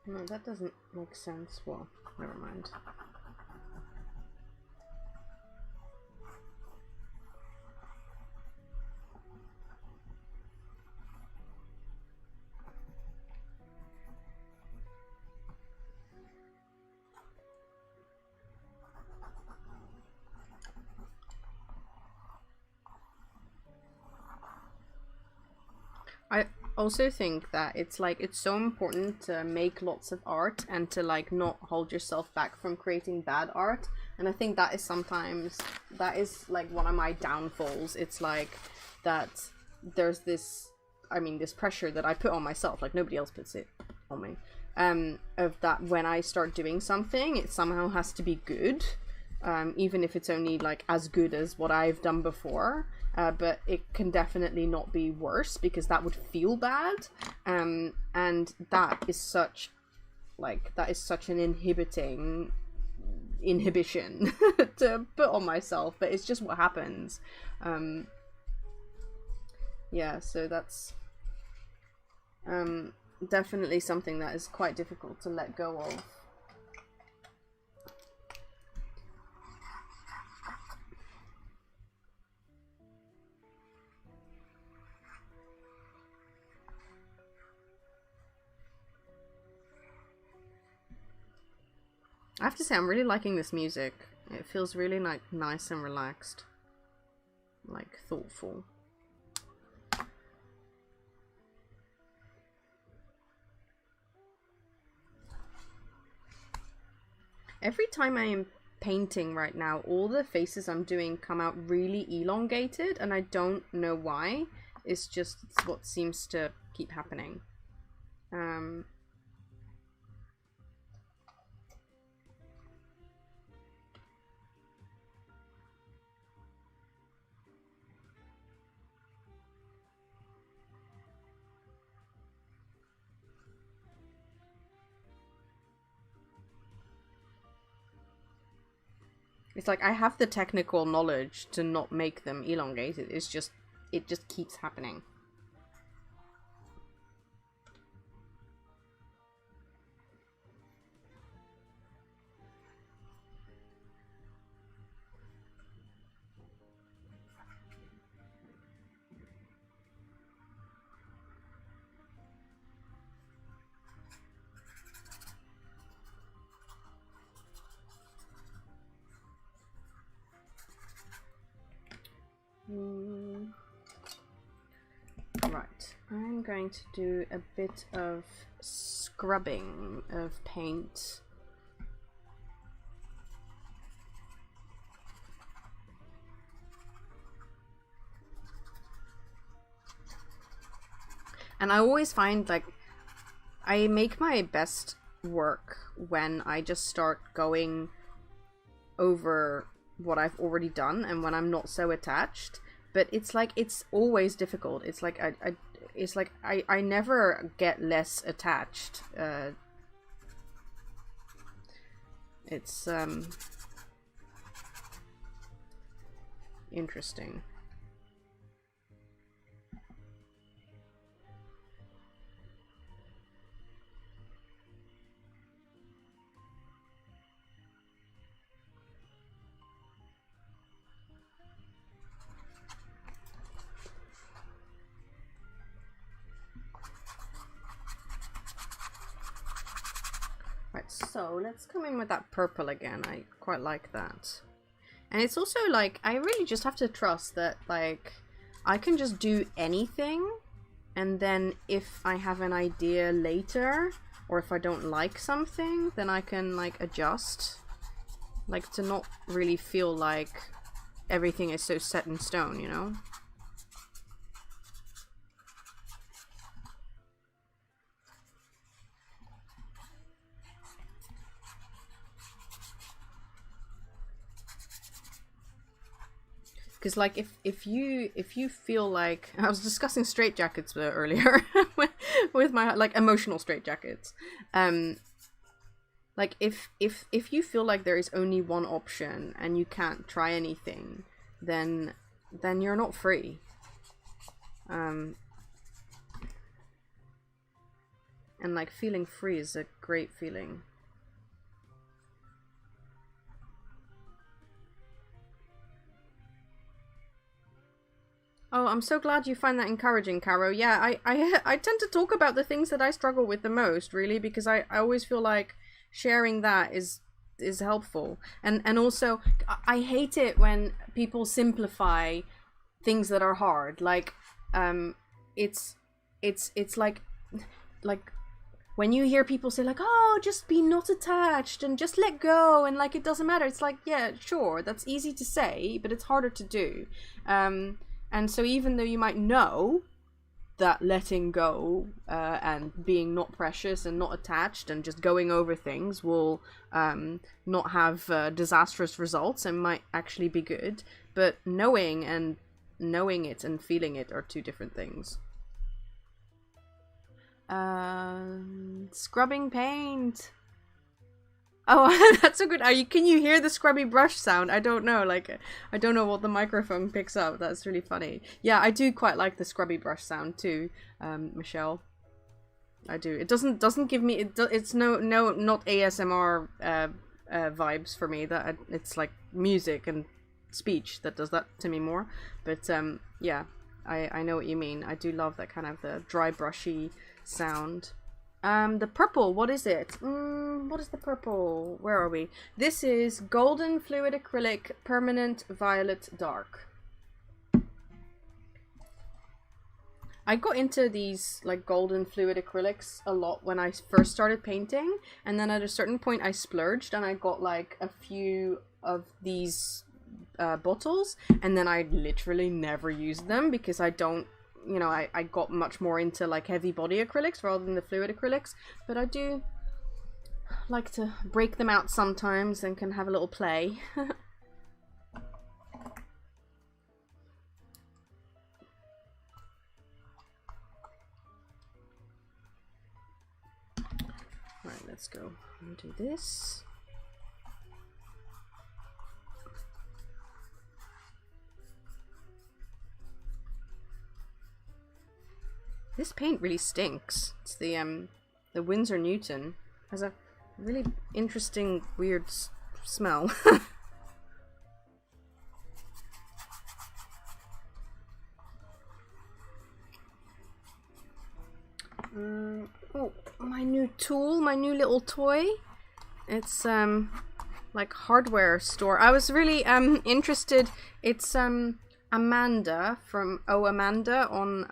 No, that doesn't make sense. Well, never mind. I also think that it's like, it's so important to make lots of art and to like not hold yourself back from creating bad art. And I think that is sometimes, that is like one of my downfalls. It's like that there's this, I mean, this pressure that I put on myself, like nobody else puts it on me, of that when I start doing something, it somehow has to be good. Even if it's only like as good as what I've done before, but it can definitely not be worse, because that would feel bad, and that is such, like, that is such an inhibition to put on myself, but it's just what happens. Yeah, so that's definitely something that is quite difficult to let go of. I have to say, I'm really liking this music. It feels really like nice and relaxed, like thoughtful. Every time I am painting right now, all the faces I'm doing come out really elongated, and I don't know why. It's just what seems to keep happening. It's like I have the technical knowledge to not make them elongated. It's just, it just keeps happening. Right, I'm going to do a bit of scrubbing of paint. And I always find, like, I make my best work when I just start going over what I've already done and when I'm not so attached. But it's like, it's always difficult. It's like I never get less attached. It's interesting. Right, so let's come in with that purple again. I quite like that. And it's also like, I really just have to trust that, like, I can just do anything, and then if I have an idea later, or if I don't like something, then I can, like, adjust. Like, to not really feel like everything is so set in stone, you know? Because, like, if you feel like, I was discussing straitjackets earlier with my, like, emotional straitjackets. Like, if you feel like there is only one option and you can't try anything, then you're not free. And, like, feeling free is a great feeling. Oh, I'm so glad you find that encouraging, Caro. Yeah, I tend to talk about the things that I struggle with the most, really, because I always feel like sharing that is helpful. And also, I hate it when people simplify things that are hard. Like, it's like when you hear people say, like, oh, just be not attached and just let go and, like, it doesn't matter. It's like, yeah, sure, that's easy to say, but it's harder to do. And so even though you might know that letting go and being not precious and not attached and just going over things will not have disastrous results and might actually be good, but knowing it and feeling it are two different things. Scrubbing paint. Oh, that's so good. Can you hear the scrubby brush sound? I don't know. Like, I don't know what the microphone picks up. That's really funny. Yeah, I do quite like the scrubby brush sound too, Michelle. I do. It doesn't give me. It's not ASMR vibes for me. It's like music and speech that does that to me more. But yeah, I know what you mean. I do love that kind of the dry brushy sound. The purple, what is it? What is the purple? Where are we? This is Golden Fluid Acrylic Permanent Violet Dark. I got into these, like, golden fluid acrylics a lot when I first started painting, and then at a certain point I splurged and I got, like, a few of these bottles, and then I literally never used them because I don't, you know, I got much more into, like, heavy body acrylics rather than the fluid acrylics, but I do like to break them out sometimes and can have a little play. Right, let's go and do this. This paint really stinks. It's the Winsor Newton. Has a really interesting, weird smell. Oh, my new tool, my new little toy. It's like hardware store. I was really interested. It's Amanda from Amanda on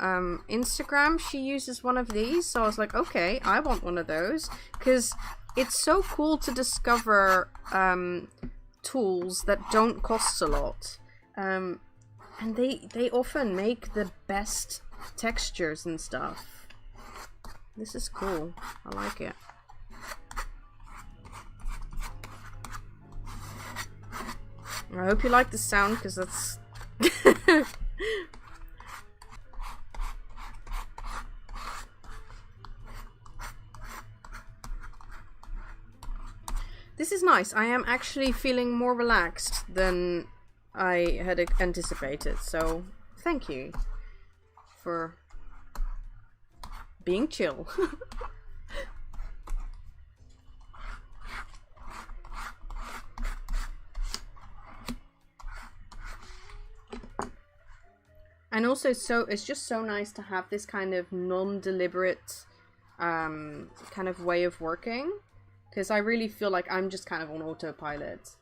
Instagram. She uses one of these, so I was like, okay, I want one of those, because it's so cool to discover tools that don't cost a lot, and they often make the best textures and stuff. This is cool. I like it. I hope you like the sound, because that's This is nice. I am actually feeling more relaxed than I had anticipated, so thank you for being chill. And also, it's just so nice to have this kind of non-deliberate kind of way of working, because I really feel like I'm just kind of on autopilot.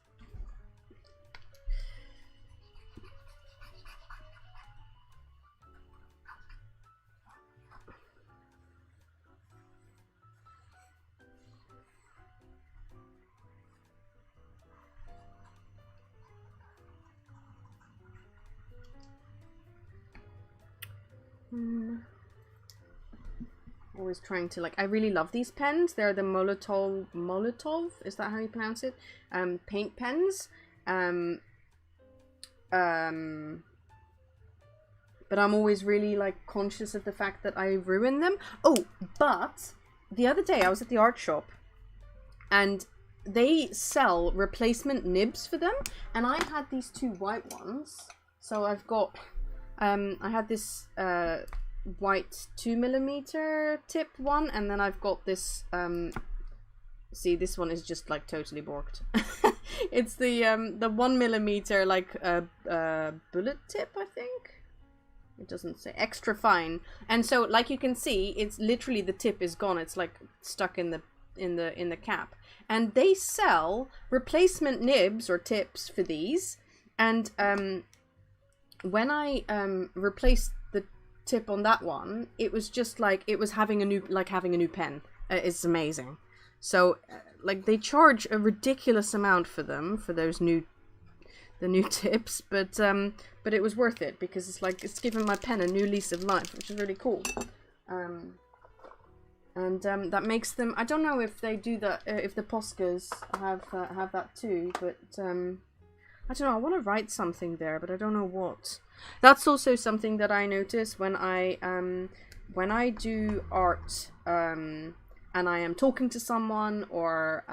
Always trying to, like, I really love these pens. They're the Molotov, is that how you pronounce it? Paint pens. But I'm always really, like, conscious of the fact that I ruin them. Oh, but the other day I was at the art shop and they sell replacement nibs for them, and I had these two white ones. So I've got I had this white 2mm tip one, and then I've got this see, this one is just like totally borked. It's the 1mm like bullet tip, I think. It doesn't say, extra fine. And so, like, you can see, it's literally, the tip is gone. It's like stuck in the cap. And they sell replacement nibs or tips for these. And when I replaced the tip on that one, it was just like it was having a new pen. It's amazing. So like, they charge a ridiculous amount for them, for those new tips, but it was worth it, because it's like, it's given my pen a new lease of life, which is really cool. And that makes them, I don't know if they do that, if the Poscas have that too, but I don't know, I want to write something there, but I don't know what. That's also something that I notice when I do art, and I am talking to someone, or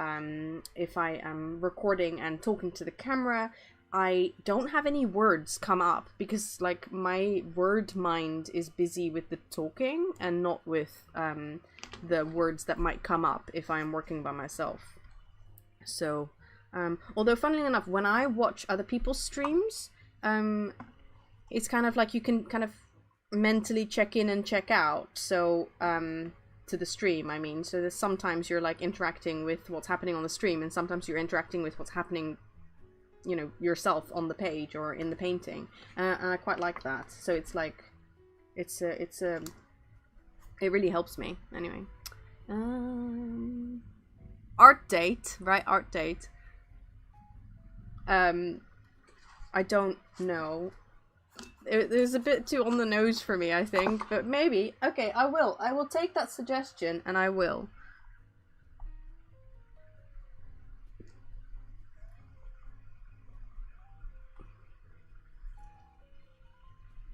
if I am recording and talking to the camera, I don't have any words come up, because like, my word mind is busy with the talking and not with the words that might come up if I'm working by myself. So although funnily enough, when I watch other people's streams, it's kind of like you can kind of mentally check in and check out. So to the stream, I mean, so there's sometimes you're like interacting with what's happening on the stream, and sometimes you're interacting with what's happening, you know, yourself on the page or in the painting, and I quite like that. So it's like, it really helps me. Anyway, art date, right? Art date. I don't know. It was a bit too on the nose for me, I think, but maybe. Okay, I will take that suggestion, and I will.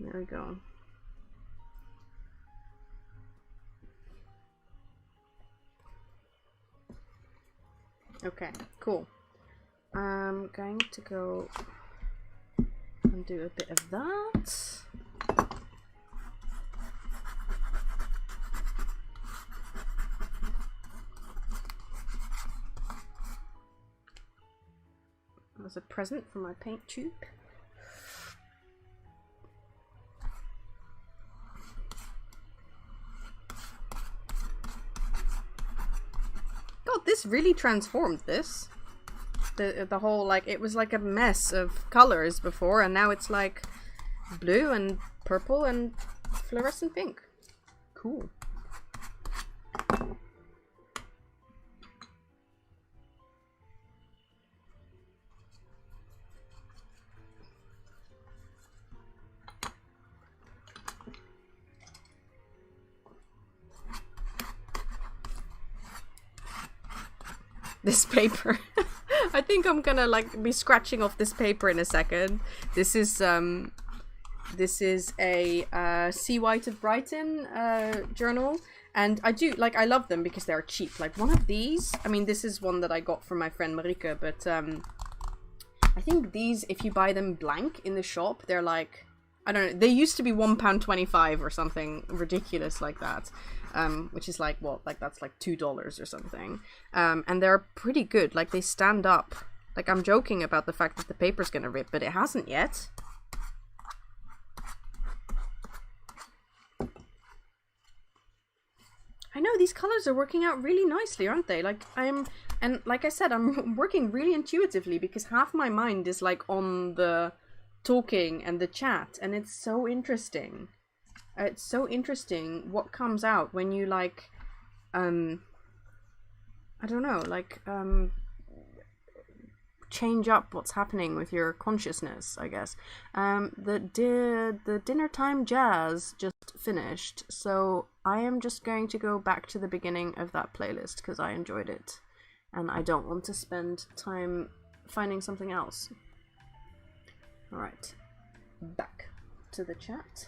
There we go. Okay, cool. I'm going to go and do a bit of that. as a present for my paint tube. God, this really transformed this. The whole, like, it was like a mess of colors before, and now it's like blue and purple and fluorescent pink. Cool. This paper. I think I'm gonna like be scratching off this paper in a second. This is a Sea White of Brighton journal, and I love them because they're cheap. Like one of these, I mean, this is one that I got from my friend Marike, but I think these, if you buy them blank in the shop, they're like, I don't know, they used to be £1.25 or something ridiculous like that. Which is like, what, like that's like $2 or something. And they're pretty good, like they stand up. Like I'm joking about the fact that the paper's gonna rip, but it hasn't yet. I know, these colors are working out really nicely, aren't they? Like and like I said, I'm working really intuitively because half my mind is like on the talking and the chat, and it's so interesting. It's so interesting what comes out when you like, I don't know, like, change up what's happening with your consciousness, I guess. The dinner time jazz just finished, so I am just going to go back to the beginning of that playlist because I enjoyed it, and I don't want to spend time finding something else. Alright, back to the chat.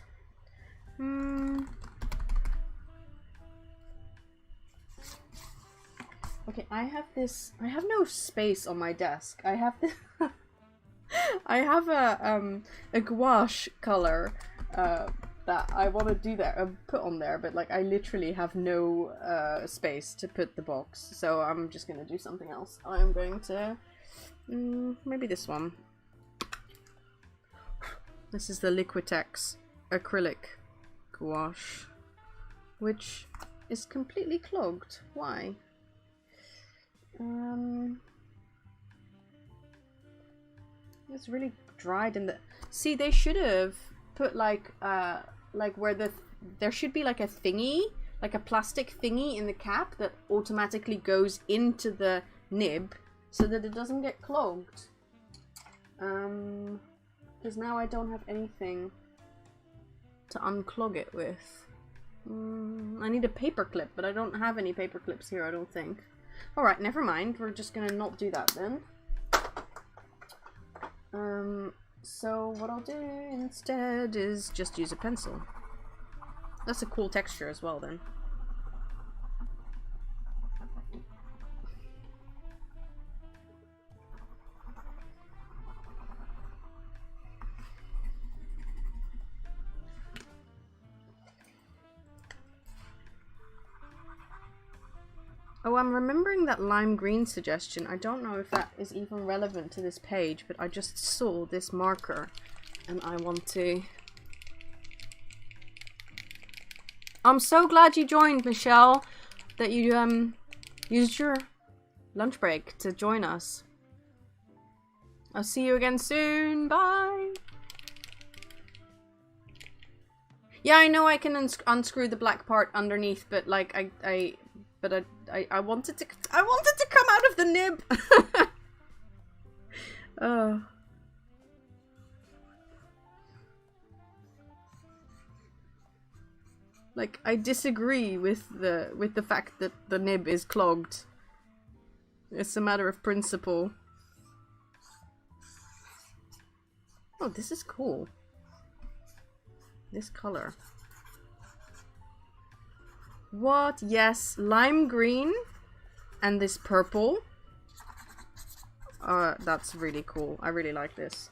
Okay, I have no space on my desk. I have this I have a gouache color that I want to do that put on there, but like I literally have no space to put the box, so I'm just gonna do something else. I'm going to maybe this one. This is the Liquitex acrylic gouache, which is completely clogged. Why? It's really dried in the... See, they should have put like where there should be like a thingy, like a plastic thingy in the cap that automatically goes into the nib so that it doesn't get clogged. Because now I don't have anything to unclog it with. I need a paper clip, but I don't have any paper clips here, I don't think. Alright, never mind. We're just gonna not do that then. So what I'll do instead is just use a pencil. That's a cool texture as well then. Oh, I'm remembering that lime green suggestion. I don't know if that is even relevant to this page, but I just saw this marker and I want to... I'm so glad you joined, Michelle, that you used your lunch break to join us. I'll see you again soon. Bye. Yeah, I know I can unscrew the black part underneath, but like I wanted to come out of the nib. Oh. Like, I disagree with the fact that the nib is clogged. It's a matter of principle. Oh, this is cool. This color. What? Yes, lime green and this purple. That's really cool. I really like this.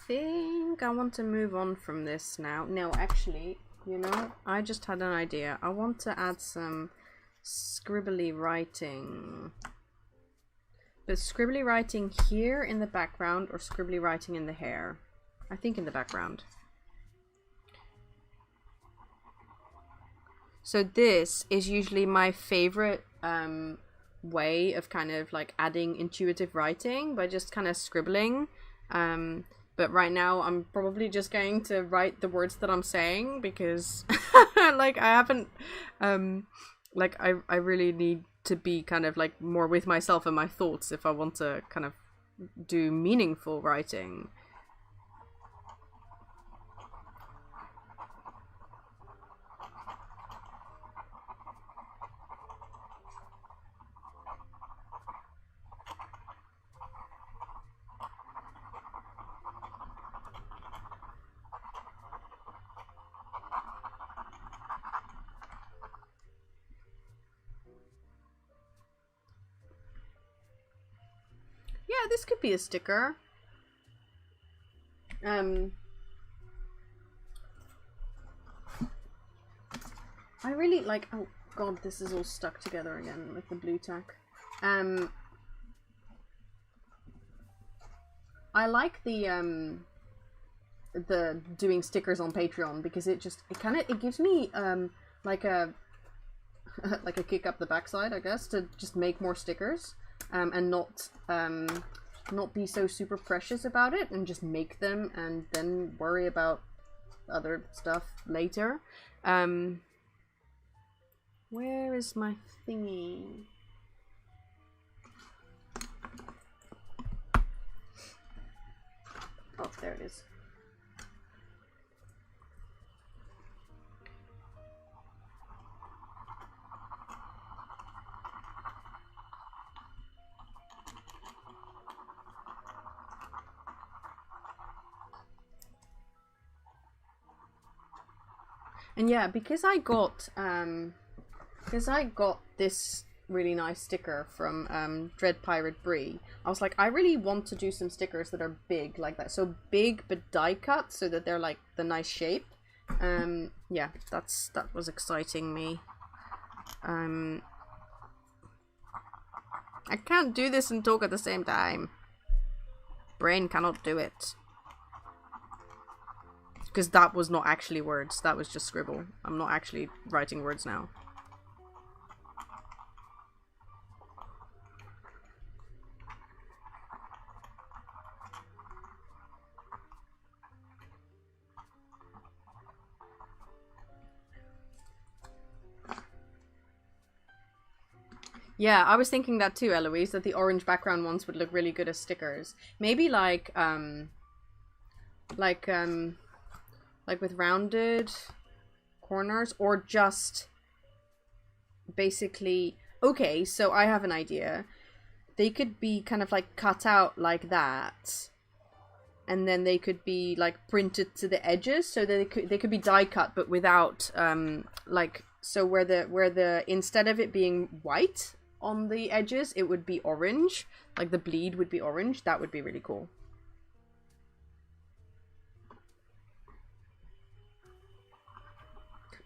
think I want to move on from this now. No, actually, you know, I just had an idea. I want to add some scribbly writing. But scribbly writing here in the background or scribbly writing in the hair? I think in the background. So this is usually my favorite way of kind of like adding intuitive writing by just kind of scribbling. But right now I'm probably just going to write the words that I'm saying because like I haven't like I really need to be kind of like more with myself and my thoughts if I want to kind of do meaningful writing. Yeah, this could be a sticker. I really like, oh god, this is all stuck together again with the blue tack. I like the doing stickers on Patreon because it gives me like a like a kick up the backside, I guess, to just make more stickers and not be so super precious about it and just make them and then worry about other stuff later. Where is my thingy? Oh, there it is. And yeah, because I got this really nice sticker from Dread Pirate Bree, I was like, I really want to do some stickers that are big like that. So big but die cut so that they're like the nice shape. Yeah, that was exciting me. I can't do this and talk at the same time. Brain cannot do it. Because that was not actually words, that was just scribble. I'm not actually writing words now. Yeah, I was thinking that too, Eloise, that the orange background ones would look really good as stickers. Maybe like with rounded corners, or just basically, okay, so I have an idea. They could be kind of like cut out like that, and then they could be like printed to the edges, so that they could be die cut, but without like, so where the instead of it being white on the edges, it would be orange, like the bleed would be orange. That would be really cool.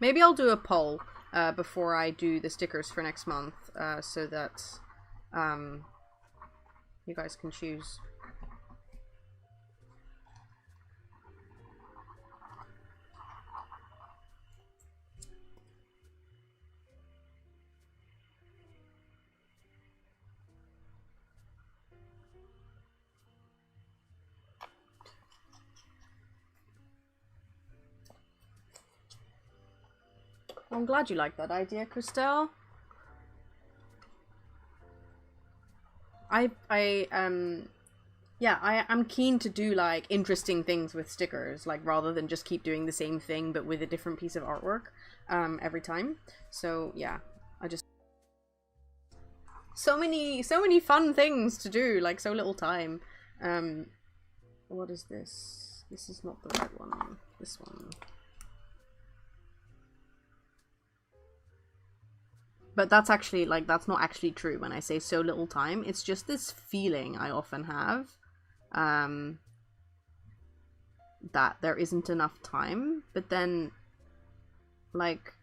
Maybe I'll do a poll before I do the stickers for next month, so that you guys can choose. I'm glad you like that idea, Christelle. I'm keen to do like interesting things with stickers, like rather than just keep doing the same thing but with a different piece of artwork every time. So yeah, I just so many fun things to do, like so little time. What is this? This is not the right one. This one. But that's actually, like, that's not actually true when I say so little time. It's just this feeling I often have. that there isn't enough time, but then, like,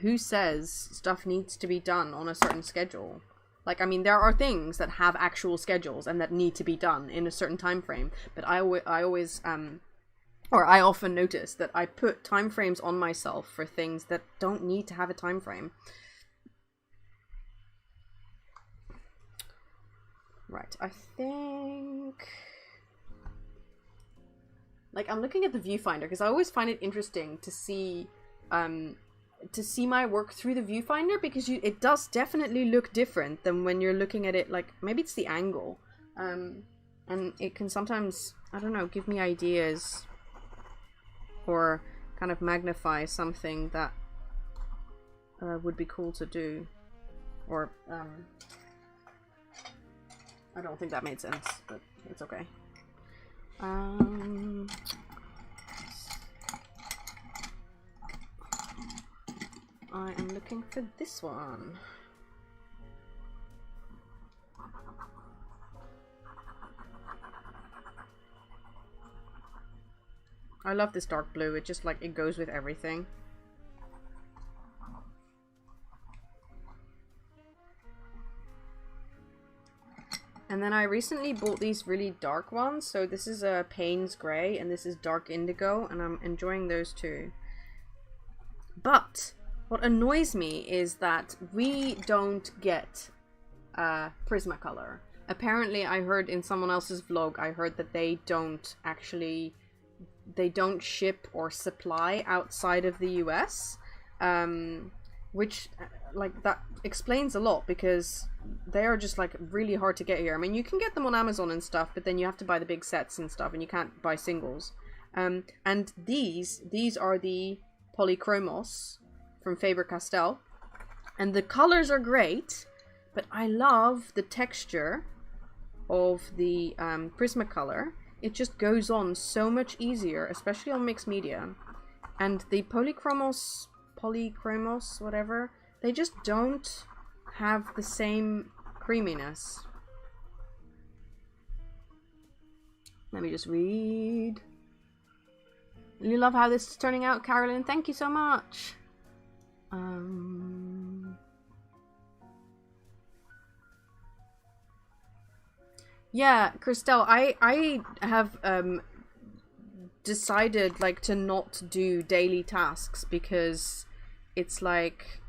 who says stuff needs to be done on a certain schedule? Like, I mean, there are things that have actual schedules and that need to be done in a certain time frame, but I often notice that I put time frames on myself for things that don't need to have a time frame. Right, I think... Like, I'm looking at the viewfinder because I always find it interesting to see my work through the viewfinder, because it does definitely look different than when you're looking at it, like, maybe it's the angle. And it can sometimes, I don't know, give me ideas or kind of magnify something that would be cool to do. Or, I don't think that made sense, but it's okay. I am looking for this one. I love this dark blue. It just, like, it goes with everything. And then I recently bought these really dark ones. So this is a Payne's Grey and this is Dark Indigo, and I'm enjoying those too. But what annoys me is that we don't get Prismacolor. Apparently, I heard in someone else's vlog, I heard that they don't ship or supply outside of the US, which, like, that explains a lot, because they are just, like, really hard to get here. I mean, you can get them on Amazon and stuff, but then you have to buy the big sets and stuff, and you can't buy singles. And these are the Polychromos from Faber-Castell, and the colors are great, but I love the texture of the Prismacolor. It just goes on so much easier, especially on mixed media. And the Polychromos, whatever, they just don't have the same creaminess. Let me just read. You love how this is turning out, Carolyn. Thank you so much. Yeah, Christelle, I have decided, like, to not do daily tasks, because it's like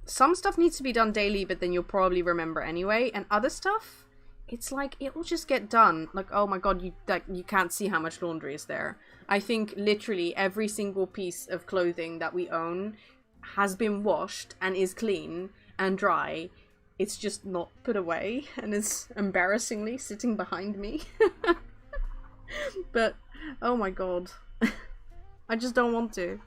some stuff needs to be done daily, but then you'll probably remember anyway, and other stuff, it's like it will just get done. Like, oh my god, you can't see how much laundry is there. I think literally every single piece of clothing that we own has been washed and is clean and dry. It's just not put away, and it's embarrassingly sitting behind me. But, oh my god. I just don't want to.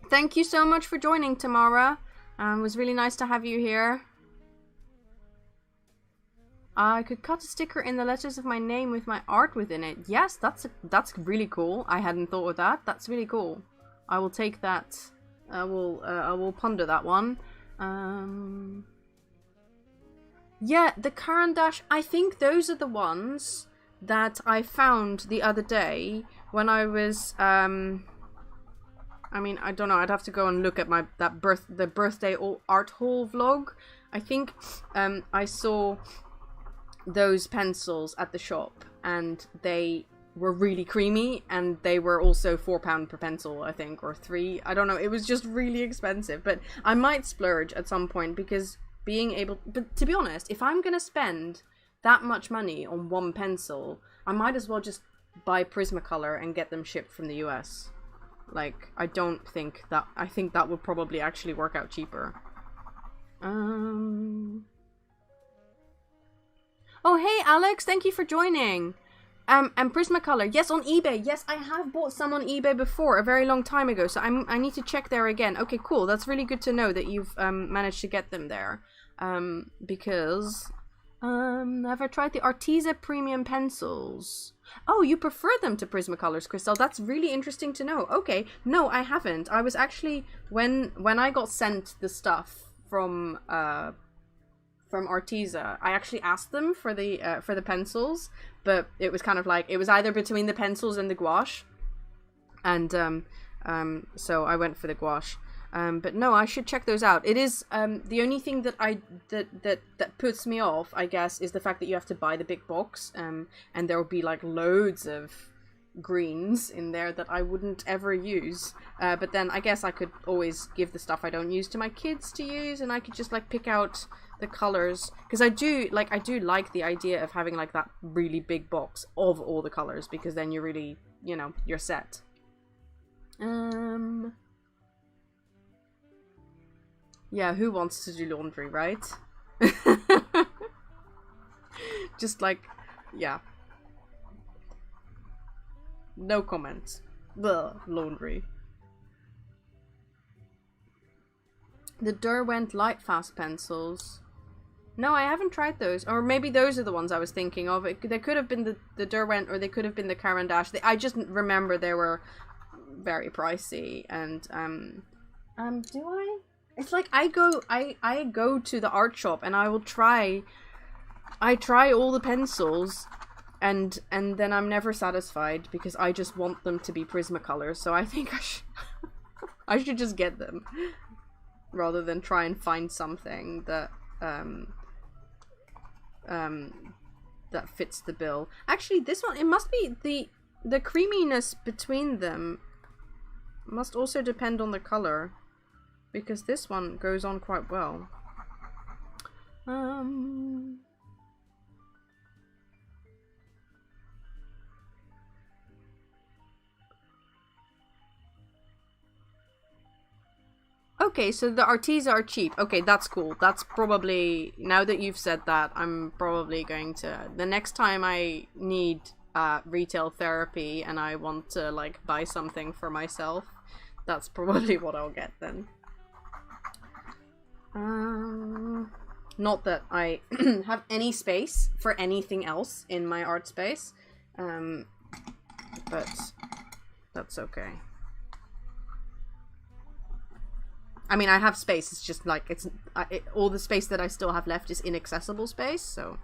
Thank you so much for joining, Tamara. It was really nice to have you here. I could cut a sticker in the letters of my name with my art within it. Yes, that's really cool. I hadn't thought of that. That's really cool. I will take that. I will ponder that one. Yeah, the Caran d'Ache, I think those are the ones that I found the other day when I was, I mean, I don't know, I'd have to go and look at the birthday art haul vlog. I think, I saw those pencils at the shop, and they were really creamy, and they were also £4 per pencil, I think, or 3. I don't know, it was just really expensive, but I might splurge at some point, because but to be honest, if I'm gonna spend that much money on one pencil, I might as well just buy Prismacolor and get them shipped from the US. Like, I think that would probably actually work out cheaper. Oh, hey Alex, thank you for joining. And Prismacolor, yes, on eBay. Yes, I have bought some on eBay before, a very long time ago, so I need to check there again. Okay, cool, that's really good to know that you've managed to get them there. Because have I tried the Arteza Premium pencils? Oh, you prefer them to Prismacolors, Crystal. That's really interesting to know. Okay, no, I haven't. I was actually, when I got sent the stuff from from Arteza. I actually asked them for the pencils, but it was kind of like, it was either between the pencils and the gouache, and so I went for the gouache. But no, I should check those out. It is the only thing that that puts me off, I guess, is the fact that you have to buy the big box, and there will be like loads of greens in there that I wouldn't ever use. But then I guess I could always give the stuff I don't use to my kids to use, and I could just like pick out the colors, because I do like the idea of having like that really big box of all the colors, because then you're really, you know, you're set. Yeah, who wants to do laundry, right? Just like, yeah. No comments. Ugh, laundry. The Derwent Lightfast pencils. No, I haven't tried those. Or maybe those are the ones I was thinking of. They could have been the Derwent, or they could have been the Caran d'Ache. I just remember they were very pricey. And, do I? It's like I go to the art shop and I try all the pencils, and then I'm never satisfied because I just want them to be Prismacolor. So I think I should just get them rather than try and find something that that fits the bill. Actually, this one, it must be the creaminess between them must also depend on the color, because this one goes on quite well. Okay, so the Arteza are cheap. Okay, that's cool. That's probably, now that you've said that, I'm probably going to, the next time I need retail therapy and I want to like buy something for myself, that's probably what I'll get then. Not that I have any space for anything else in my art space, but that's okay. I mean, I have space, it's just like, all the space that I still have left is inaccessible space, so...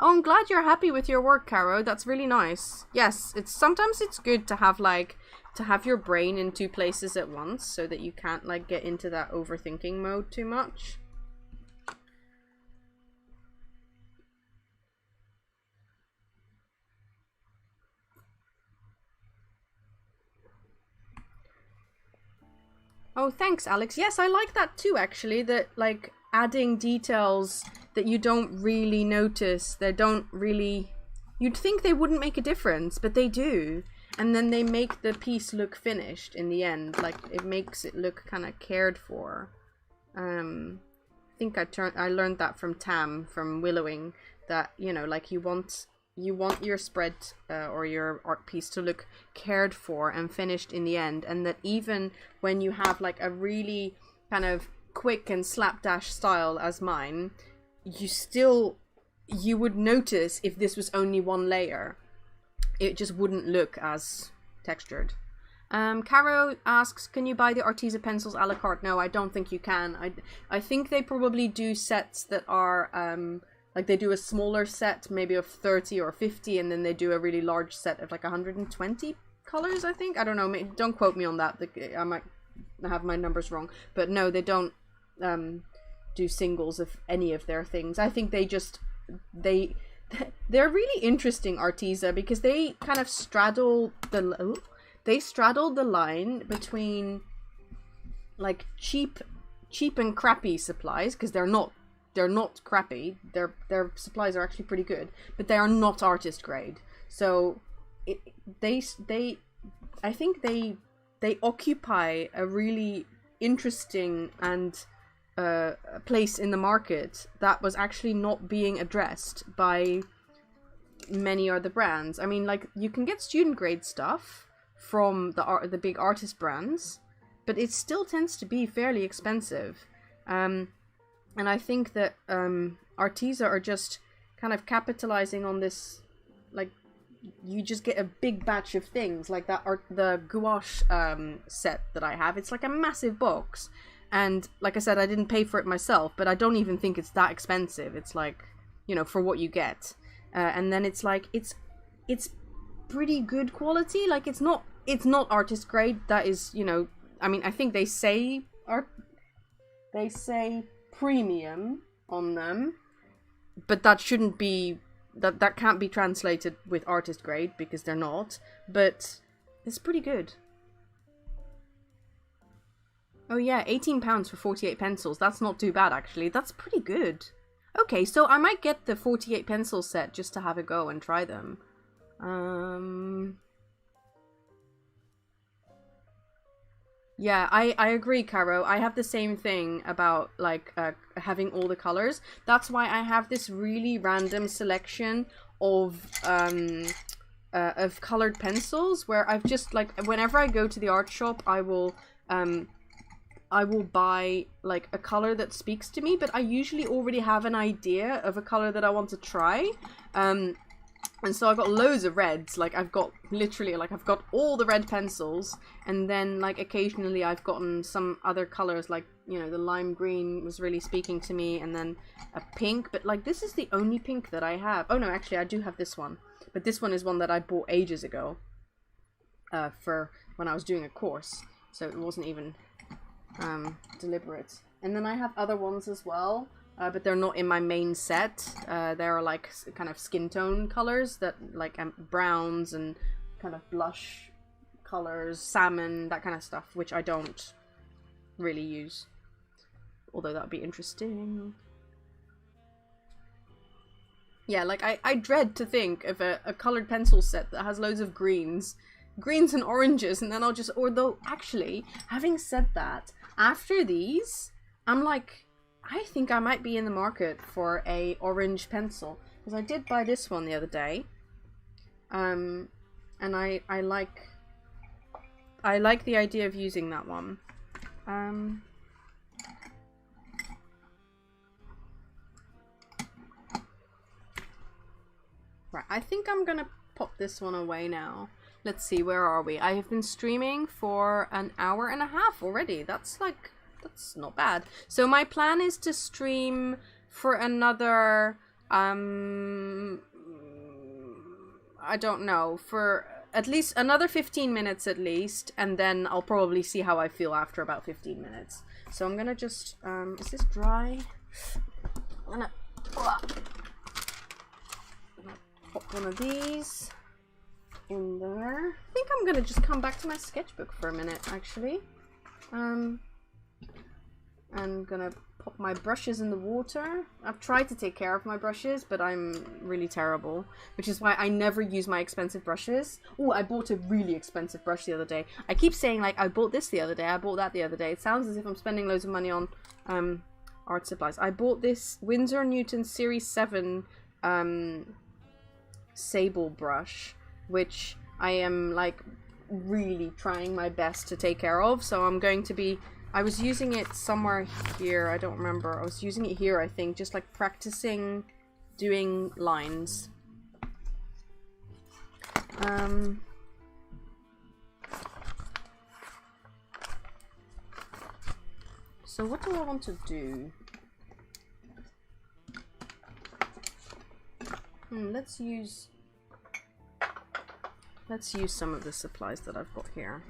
Oh, I'm glad you're happy with your work, Caro. That's really nice. Yes, sometimes it's good to have like, to have your brain in two places at once so that you can't like get into that overthinking mode too much. Oh, thanks, Alex. Yes, I like that too, actually, that like adding details that you don't really notice, they don't really, you'd think they wouldn't make a difference, but they do. And then they make the piece look finished in the end, like it makes it look kind of cared for. I think I learned that from Tam, from Willowing, that, you know, like you want your spread or your art piece to look cared for and finished in the end, and that even when you have like a really kind of quick and slapdash style as mine, you would notice if this was only one layer. It just wouldn't look as textured. Caro asks, can you buy the Arteza pencils a la carte? No, I don't think you can. I think they probably do sets that are like they do a smaller set maybe of 30 or 50, and then they do a really large set of like 120 colors, I think. I don't know, don't quote me on that. I might have my numbers wrong, but no, they don't do singles of any of their things. I think they're really interesting, Arteza, because they kind of straddle the line between like cheap and crappy supplies, because they're not crappy. Their supplies are actually pretty good, but they are not artist grade. So I think they occupy a really interesting and place in the market that was actually not being addressed by many other brands. I mean, like, you can get student grade stuff from the big artist brands, but it still tends to be fairly expensive. And I think that Arteza are just kind of capitalizing on this like you just get a big batch of things like that. Art, the gouache set that I have, it's like a massive box, and like I said, I didn't pay for it myself, but I don't even think it's that expensive. It's like, you know, for what you get, and then it's like it's pretty good quality. Like it's not artist grade. That is, you know, I mean, I think they say premium on them, but that shouldn't be, that can't be translated with artist grade because they're not, but it's pretty good. Oh yeah, £18 for 48 pencils. That's not too bad, actually. That's pretty good. Okay, so I might get the 48 pencil set just to have a go and try them. Yeah, I agree, Caro. I have the same thing about, like, having all the colors. That's why I have this really random selection of colored pencils, where I've just, like, whenever I go to the art shop, I will buy, like, a color that speaks to me, but I usually already have an idea of a color that I want to try. And so I've got loads of reds. Like, I've got literally, like, I've got all the red pencils, and then, like, occasionally I've gotten some other colors, like, you know, the lime green was really speaking to me, and then a pink, but, like, this is the only pink that I have. Oh no, actually I do have this one, but this one is one that I bought ages ago, for when I was doing a course, so it wasn't even deliberate. And then I have other ones as well, but they're not in my main set. They're like kind of skin tone colors, that like browns and kind of blush colors, salmon, that kind of stuff, which I don't really use. Although that would be interesting. Yeah, like I dread to think of a colored pencil set that has loads of greens and oranges, and then I'll just, although actually, having said that, after these, I'm like, I think I might be in the market for a orange pencil, because I did buy this one the other day, and I like the idea of using that one. Right, I think I'm gonna pop this one away now. Let's see, where are we? I have been streaming for an hour and a half already. That's like, that's not bad. So my plan is to stream for another, I don't know, for at least another 15 minutes at least, and then I'll probably see how I feel after about 15 minutes. So I'm gonna just, is this dry? I'm gonna pop one of these in there. I think I'm gonna just come back to my sketchbook for a minute, actually. I'm gonna pop my brushes in the water. I've tried to take care of my brushes, but I'm really terrible, which is why I never use my expensive brushes. Oh, I bought a really expensive brush the other day. I keep saying, like, I bought this the other day, I bought that the other day. It sounds as if I'm spending loads of money on art supplies. I bought this Winsor & Newton Series 7 sable brush, which I am, like, really trying my best to take care of. So I'm going to be, I was using it somewhere here, I don't remember. I was using it here, I think, just like practicing doing lines. So what do I want to do? Let's use some of the supplies that I've got here.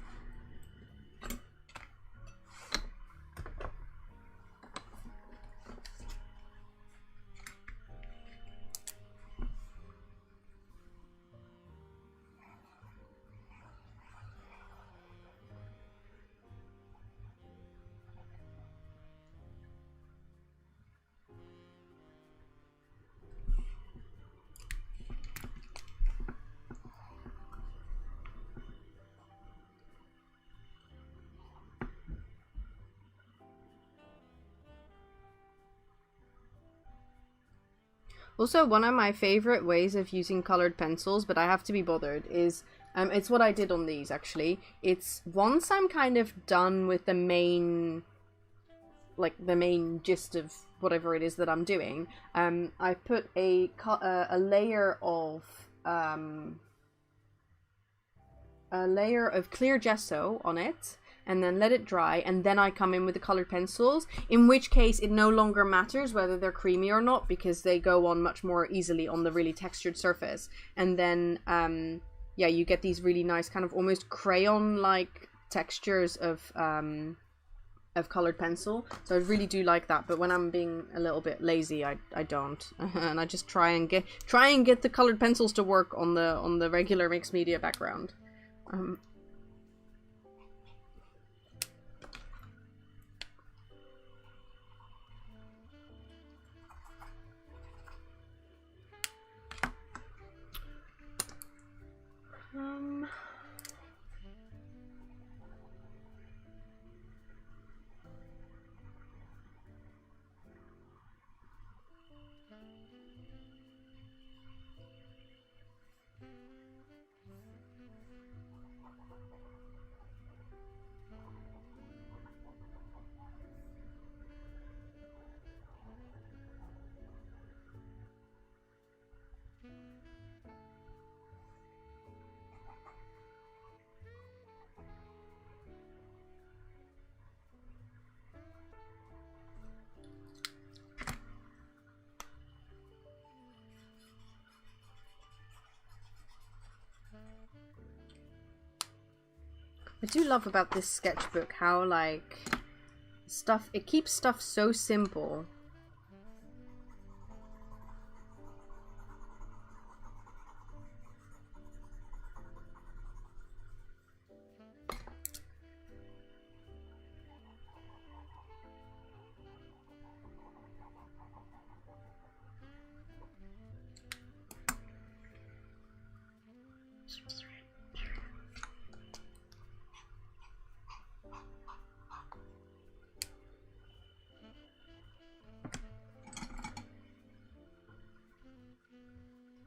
Also, one of my favorite ways of using colored pencils, but I have to be bothered, is, it's what I did on these, actually. It's once I'm kind of done with the main, like, the main gist of whatever it is that I'm doing, I put a layer of, a layer of clear gesso on it, and then let it dry, and then I come in with the colored pencils, in which case it no longer matters whether they're creamy or not, because they go on much more easily on the really textured surface. And then, yeah, you get these really nice kind of almost crayon-like textures of colored pencil. So I really do like that, but when I'm being a little bit lazy, I don't. And I just try and get the colored pencils to work on the regular mixed media background. I do love about this sketchbook how, like, it keeps stuff so simple.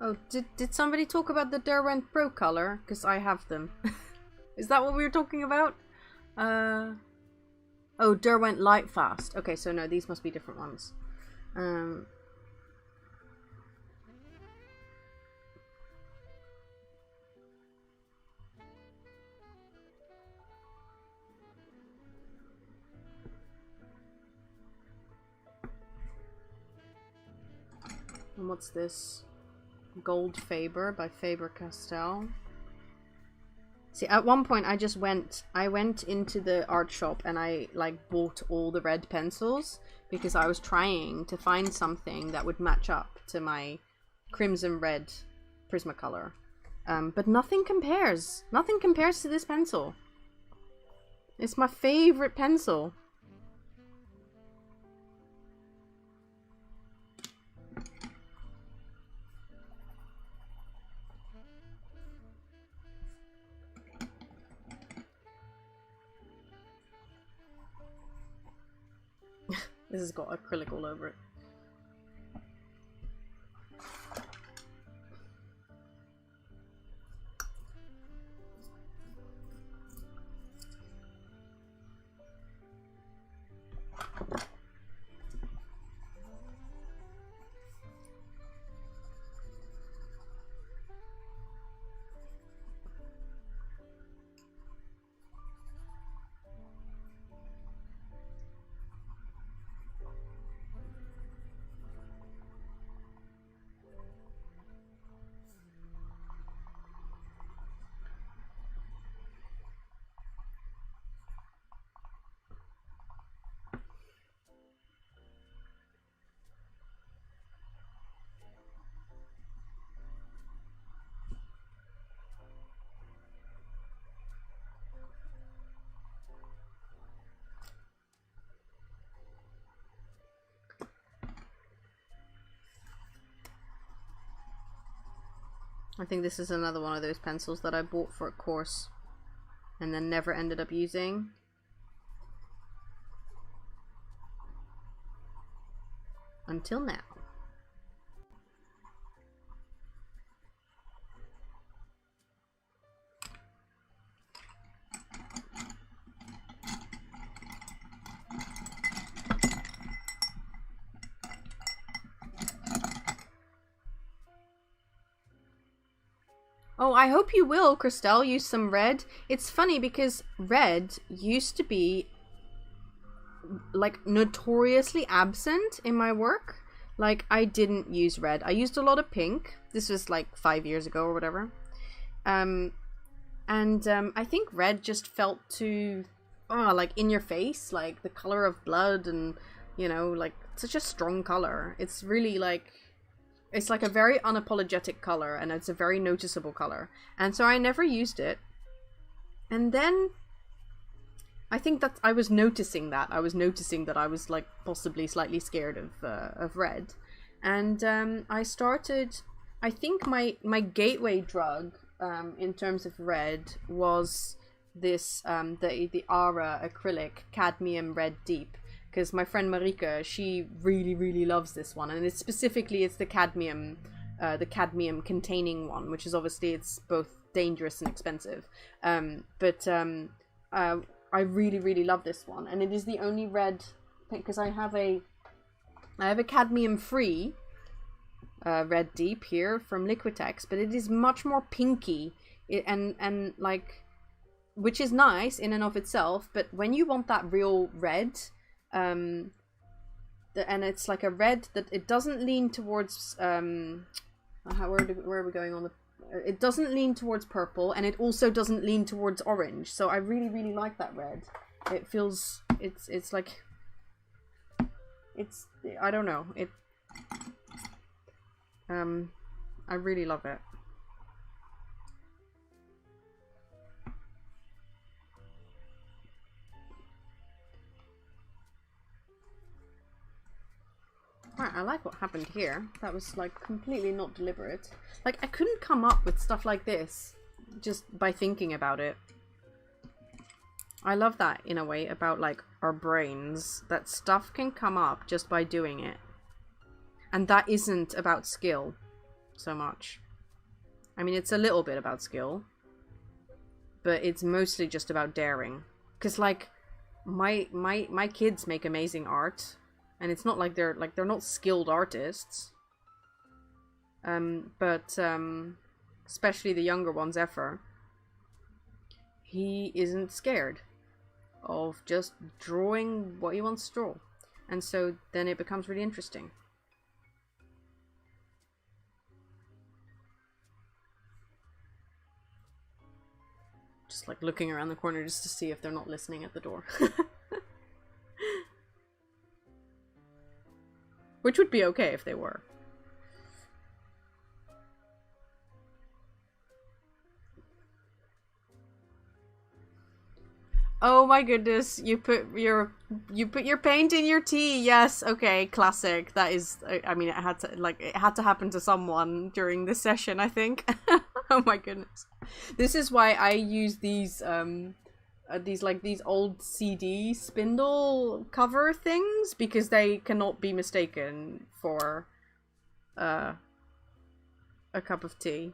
Oh, did somebody talk about the Derwent Pro color? Because I have them. Is that what we were talking about? Oh, Derwent Lightfast. Okay, so no, these must be different ones. And what's this? Gold Faber by Faber-Castell. See, at one point I went into the art shop and I like bought all the red pencils because I was trying to find something that would match up to my crimson red Prismacolor. But nothing compares. Nothing compares to this pencil. It's my favorite pencil. This has got acrylic all over it. I think this is another one of those pencils that I bought for a course and then never ended up using. Until now. Oh, I hope you will, Christelle, use some red. It's funny because red used to be like notoriously absent in my work. Like, I didn't use red. I used a lot of pink. This was like 5 years ago or whatever. I think red just felt too, like in your face, like the color of blood, and you know, like such a strong color. It's really like, it's like a very unapologetic color, and it's a very noticeable color. And so I never used it. And then I think that I was noticing that. I was like possibly slightly scared of red. And I started, I think my gateway drug in terms of red was this the Ara acrylic cadmium red deep, because my friend Marika, she really loves this one, and it's the cadmium containing one, which is obviously, it's both dangerous and expensive, I really love this one, and it is the only red, because I have a cadmium free red deep here from Liquitex, but it is much more pinky, and like, which is nice in and of itself, but when you want that real red, and it's like a red that it doesn't lean towards where are we going on the, it doesn't lean towards purple, and it also doesn't lean towards orange, so I really like that red. It feels, it's like, it's, I don't know, it I really love it. Wow, I like what happened here. That was like completely not deliberate. Like, I couldn't come up with stuff like this just by thinking about it. I love that in a way about like our brains, that stuff can come up just by doing it. And that isn't about skill so much. I mean, it's a little bit about skill, but it's mostly just about daring. Because like my kids make amazing art, and it's not like they're not skilled artists. But especially the younger one, Zephyr, he isn't scared of just drawing what he wants to draw. And so then it becomes really interesting. Just like looking around the corner just to see if they're not listening at the door. Which would be okay if they were. Oh my goodness, you put your paint in your tea. Yes, okay, classic. That is, I mean, it had to happen to someone during this session, I think. Oh my goodness. This is why I use these old CD spindle cover things, because they cannot be mistaken for a cup of tea.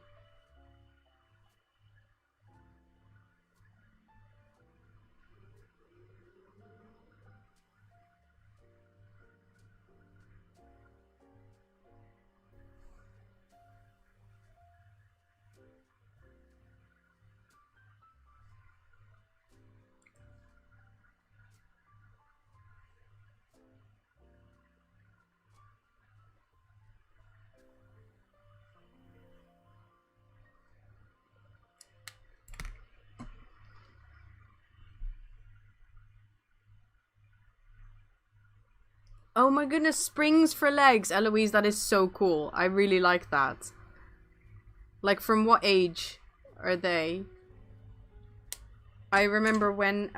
Oh my goodness, springs for legs. Eloise, that is so cool. I really like that. Like, from what age are they? I remember when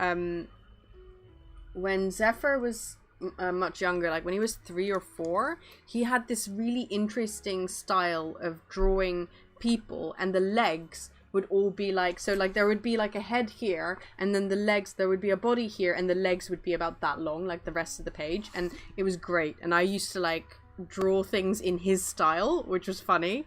Zephyr was much younger, like when he was 3 or 4, he had this really interesting style of drawing people, and the legs would all be like, so like there would be like a head here, and then the legs, there would be a body here, and the legs would be about that long, like the rest of the page, and it was great. And I used to like draw things in his style, which was funny.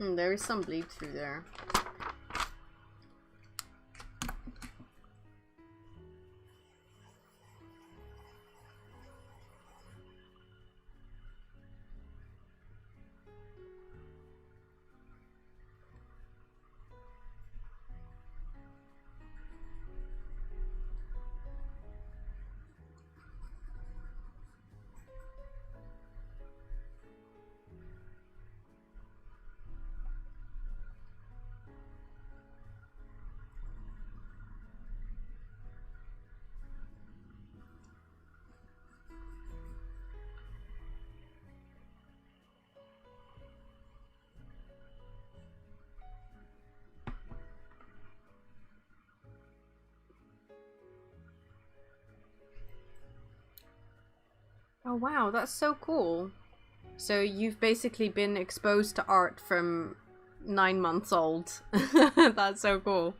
There is some bleed through there. Oh wow, that's so cool. So you've basically been exposed to art from 9 months old. That's so cool.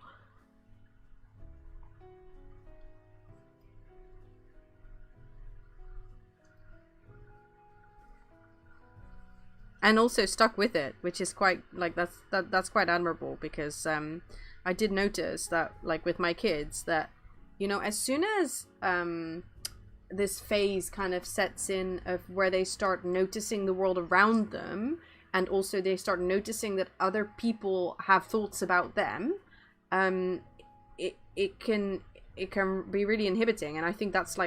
And also stuck with it, which is quite like that's quite admirable, because I did notice that, like, with my kids, that, you know, as soon as this phase kind of sets in of where they start noticing the world around them, and also they start noticing that other people have thoughts about them, it can be really inhibiting. And I think that's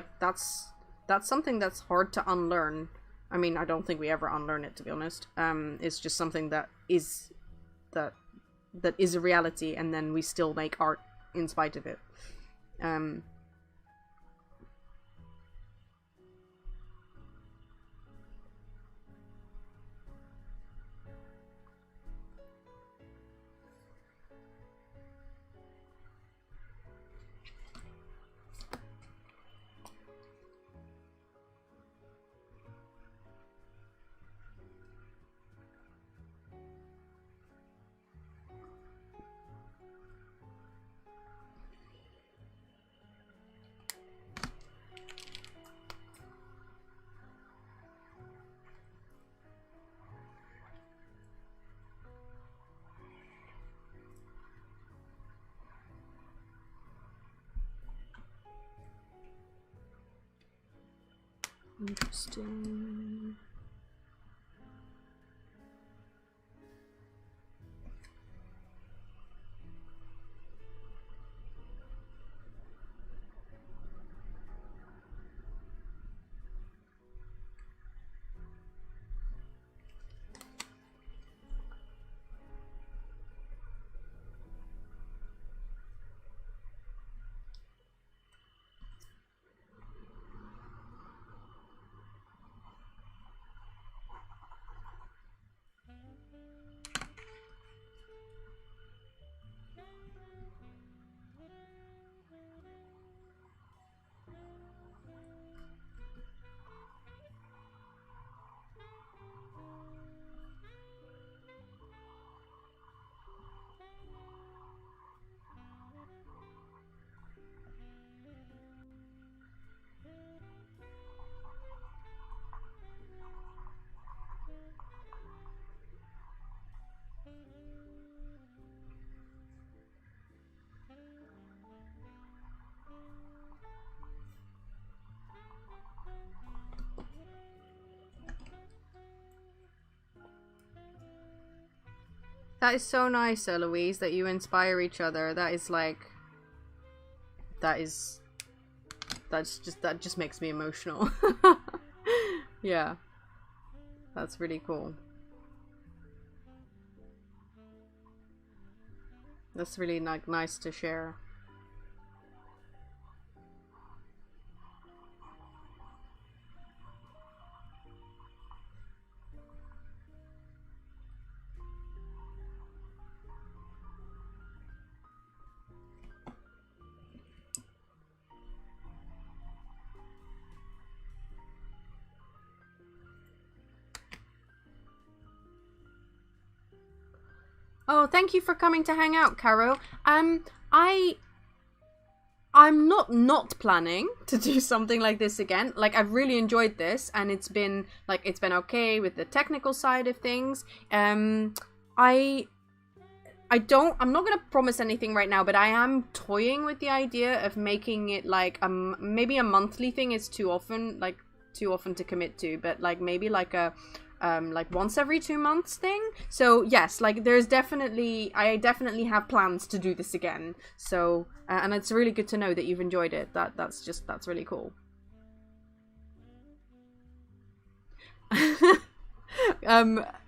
something that's hard to unlearn. I mean, I don't think we ever unlearn it, to be honest. It's just something that is a reality, and then we still make art in spite of it. Interesting. That is so nice, Eloise, that you inspire each other. That just makes me emotional. Yeah. That's really cool. That's really nice to share. Oh, thank you for coming to hang out, Caro. I'm not planning to do something like this again. Like, I've really enjoyed this, and it's been okay with the technical side of things. I'm not gonna promise anything right now, but I am toying with the idea of making it like maybe a monthly thing is too often to commit to, but like maybe like a like once every 2 months thing. So yes, like I definitely have plans to do this again. So and it's really good to know that you've enjoyed it. That's really cool.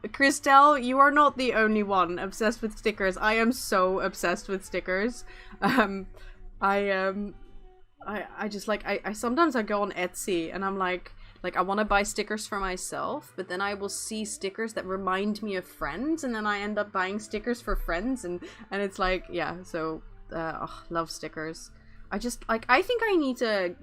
Christelle, you are not the only one obsessed with stickers. I am so obsessed with stickers. Um, I I just like I sometimes I go on Etsy and I'm like I want to buy stickers for myself, but then I will see stickers that remind me of friends, and then I end up buying stickers for friends, and it's like, yeah. So love stickers. I think I need to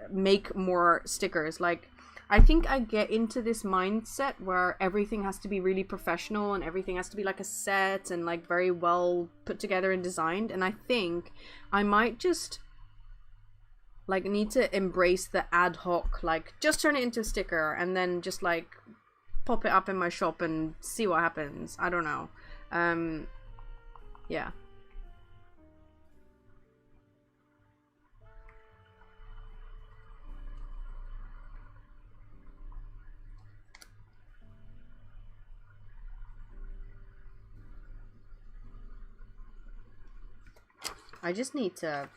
make more stickers. Like, I think I get into this mindset where everything has to be really professional and everything has to be like a set and like very well put together and designed. And I think I might just like need to embrace the ad hoc, like just turn it into a sticker and then just like pop it up in my shop and see what happens. I don't know. Yeah. I just need to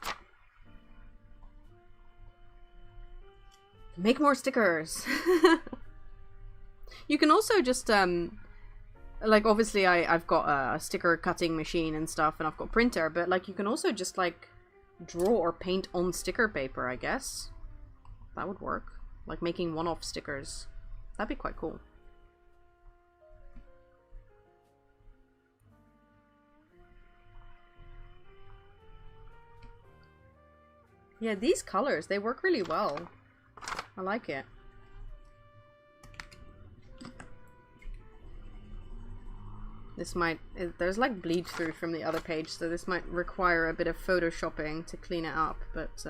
make more stickers. You can also just like obviously I've got a sticker cutting machine and stuff, and I've got printer, but like you can also just like draw or paint on sticker paper, I guess. That would work. Like making one-off stickers. That'd be quite cool. Yeah, these colors, they work really well. I like it. This might... there's like bleed through from the other page, so this might require a bit of photoshopping to clean it up, but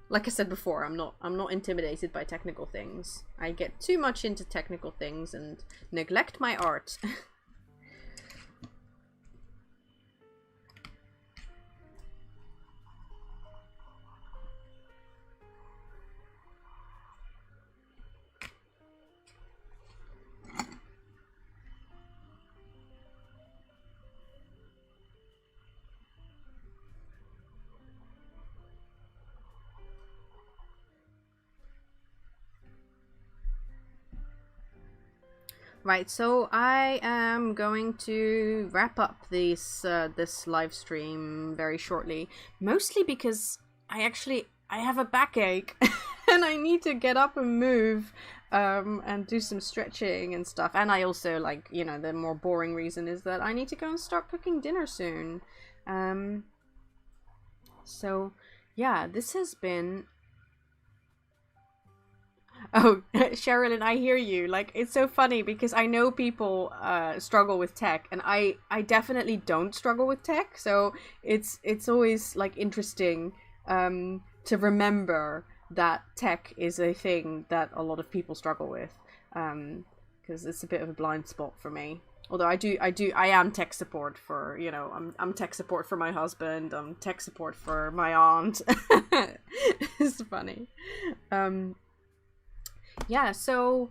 like I said before, I'm not intimidated by technical things. I get too much into technical things and neglect my art. Right, so I am going to wrap up this live stream very shortly, mostly because I have a backache and I need to get up and move and do some stretching and stuff. And I also, like, you know, the more boring reason is that I need to go and start cooking dinner soon. So yeah, this has been... Oh, Sherilyn, I hear you. Like, it's so funny because I know people struggle with tech, and I definitely don't struggle with tech. So it's always like interesting to remember that tech is a thing that a lot of people struggle with, because it's a bit of a blind spot for me. Although I am tech support for, you know, I'm tech support for my husband. I'm tech support for my aunt. It's funny. Yeah, so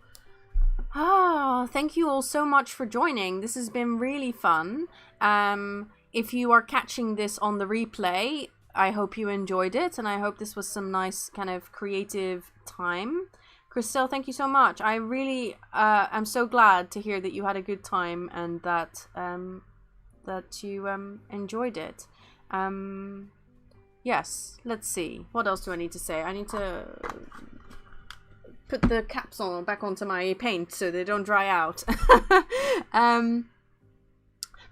thank you all so much for joining. This has been really fun. If you are catching this on the replay, I hope you enjoyed it, and I hope this was some nice kind of creative time. Christelle, thank you so much. I really am so glad to hear that you had a good time and that you enjoyed it. Yes, let's see. What else do I need to say? I need to put the caps on back onto my paint so they don't dry out.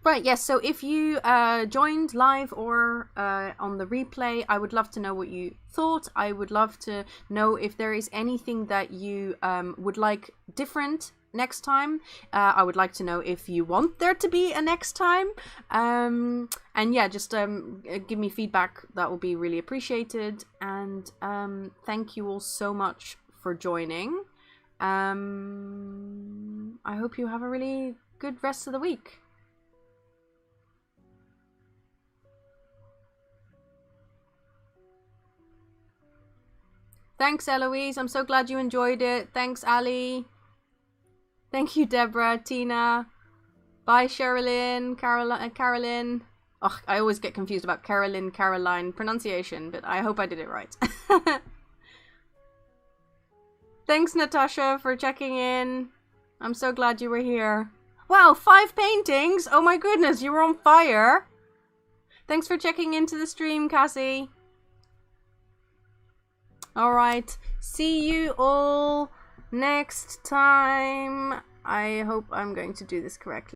Right, yes, so if you joined live or on the replay, I would love to know what you thought. I would love to know if there is anything that you would like different next time. I would like to know if you want there to be a next time. And yeah, just give me feedback. That will be really appreciated. And thank you all so much for joining. I hope you have a really good rest of the week. Thanks, Eloise. I'm so glad you enjoyed it. Thanks, Ali. Thank you, Deborah, Tina. Bye, Sherilyn, Carolyn. Oh, I always get confused about Carolyn, Caroline pronunciation, but I hope I did it right. Thanks, Natasha, for checking in. I'm so glad you were here. Wow, 5 paintings! Oh my goodness, you were on fire! Thanks for checking into the stream, Cassie. Alright, see you all next time. I hope I'm going to do this correctly.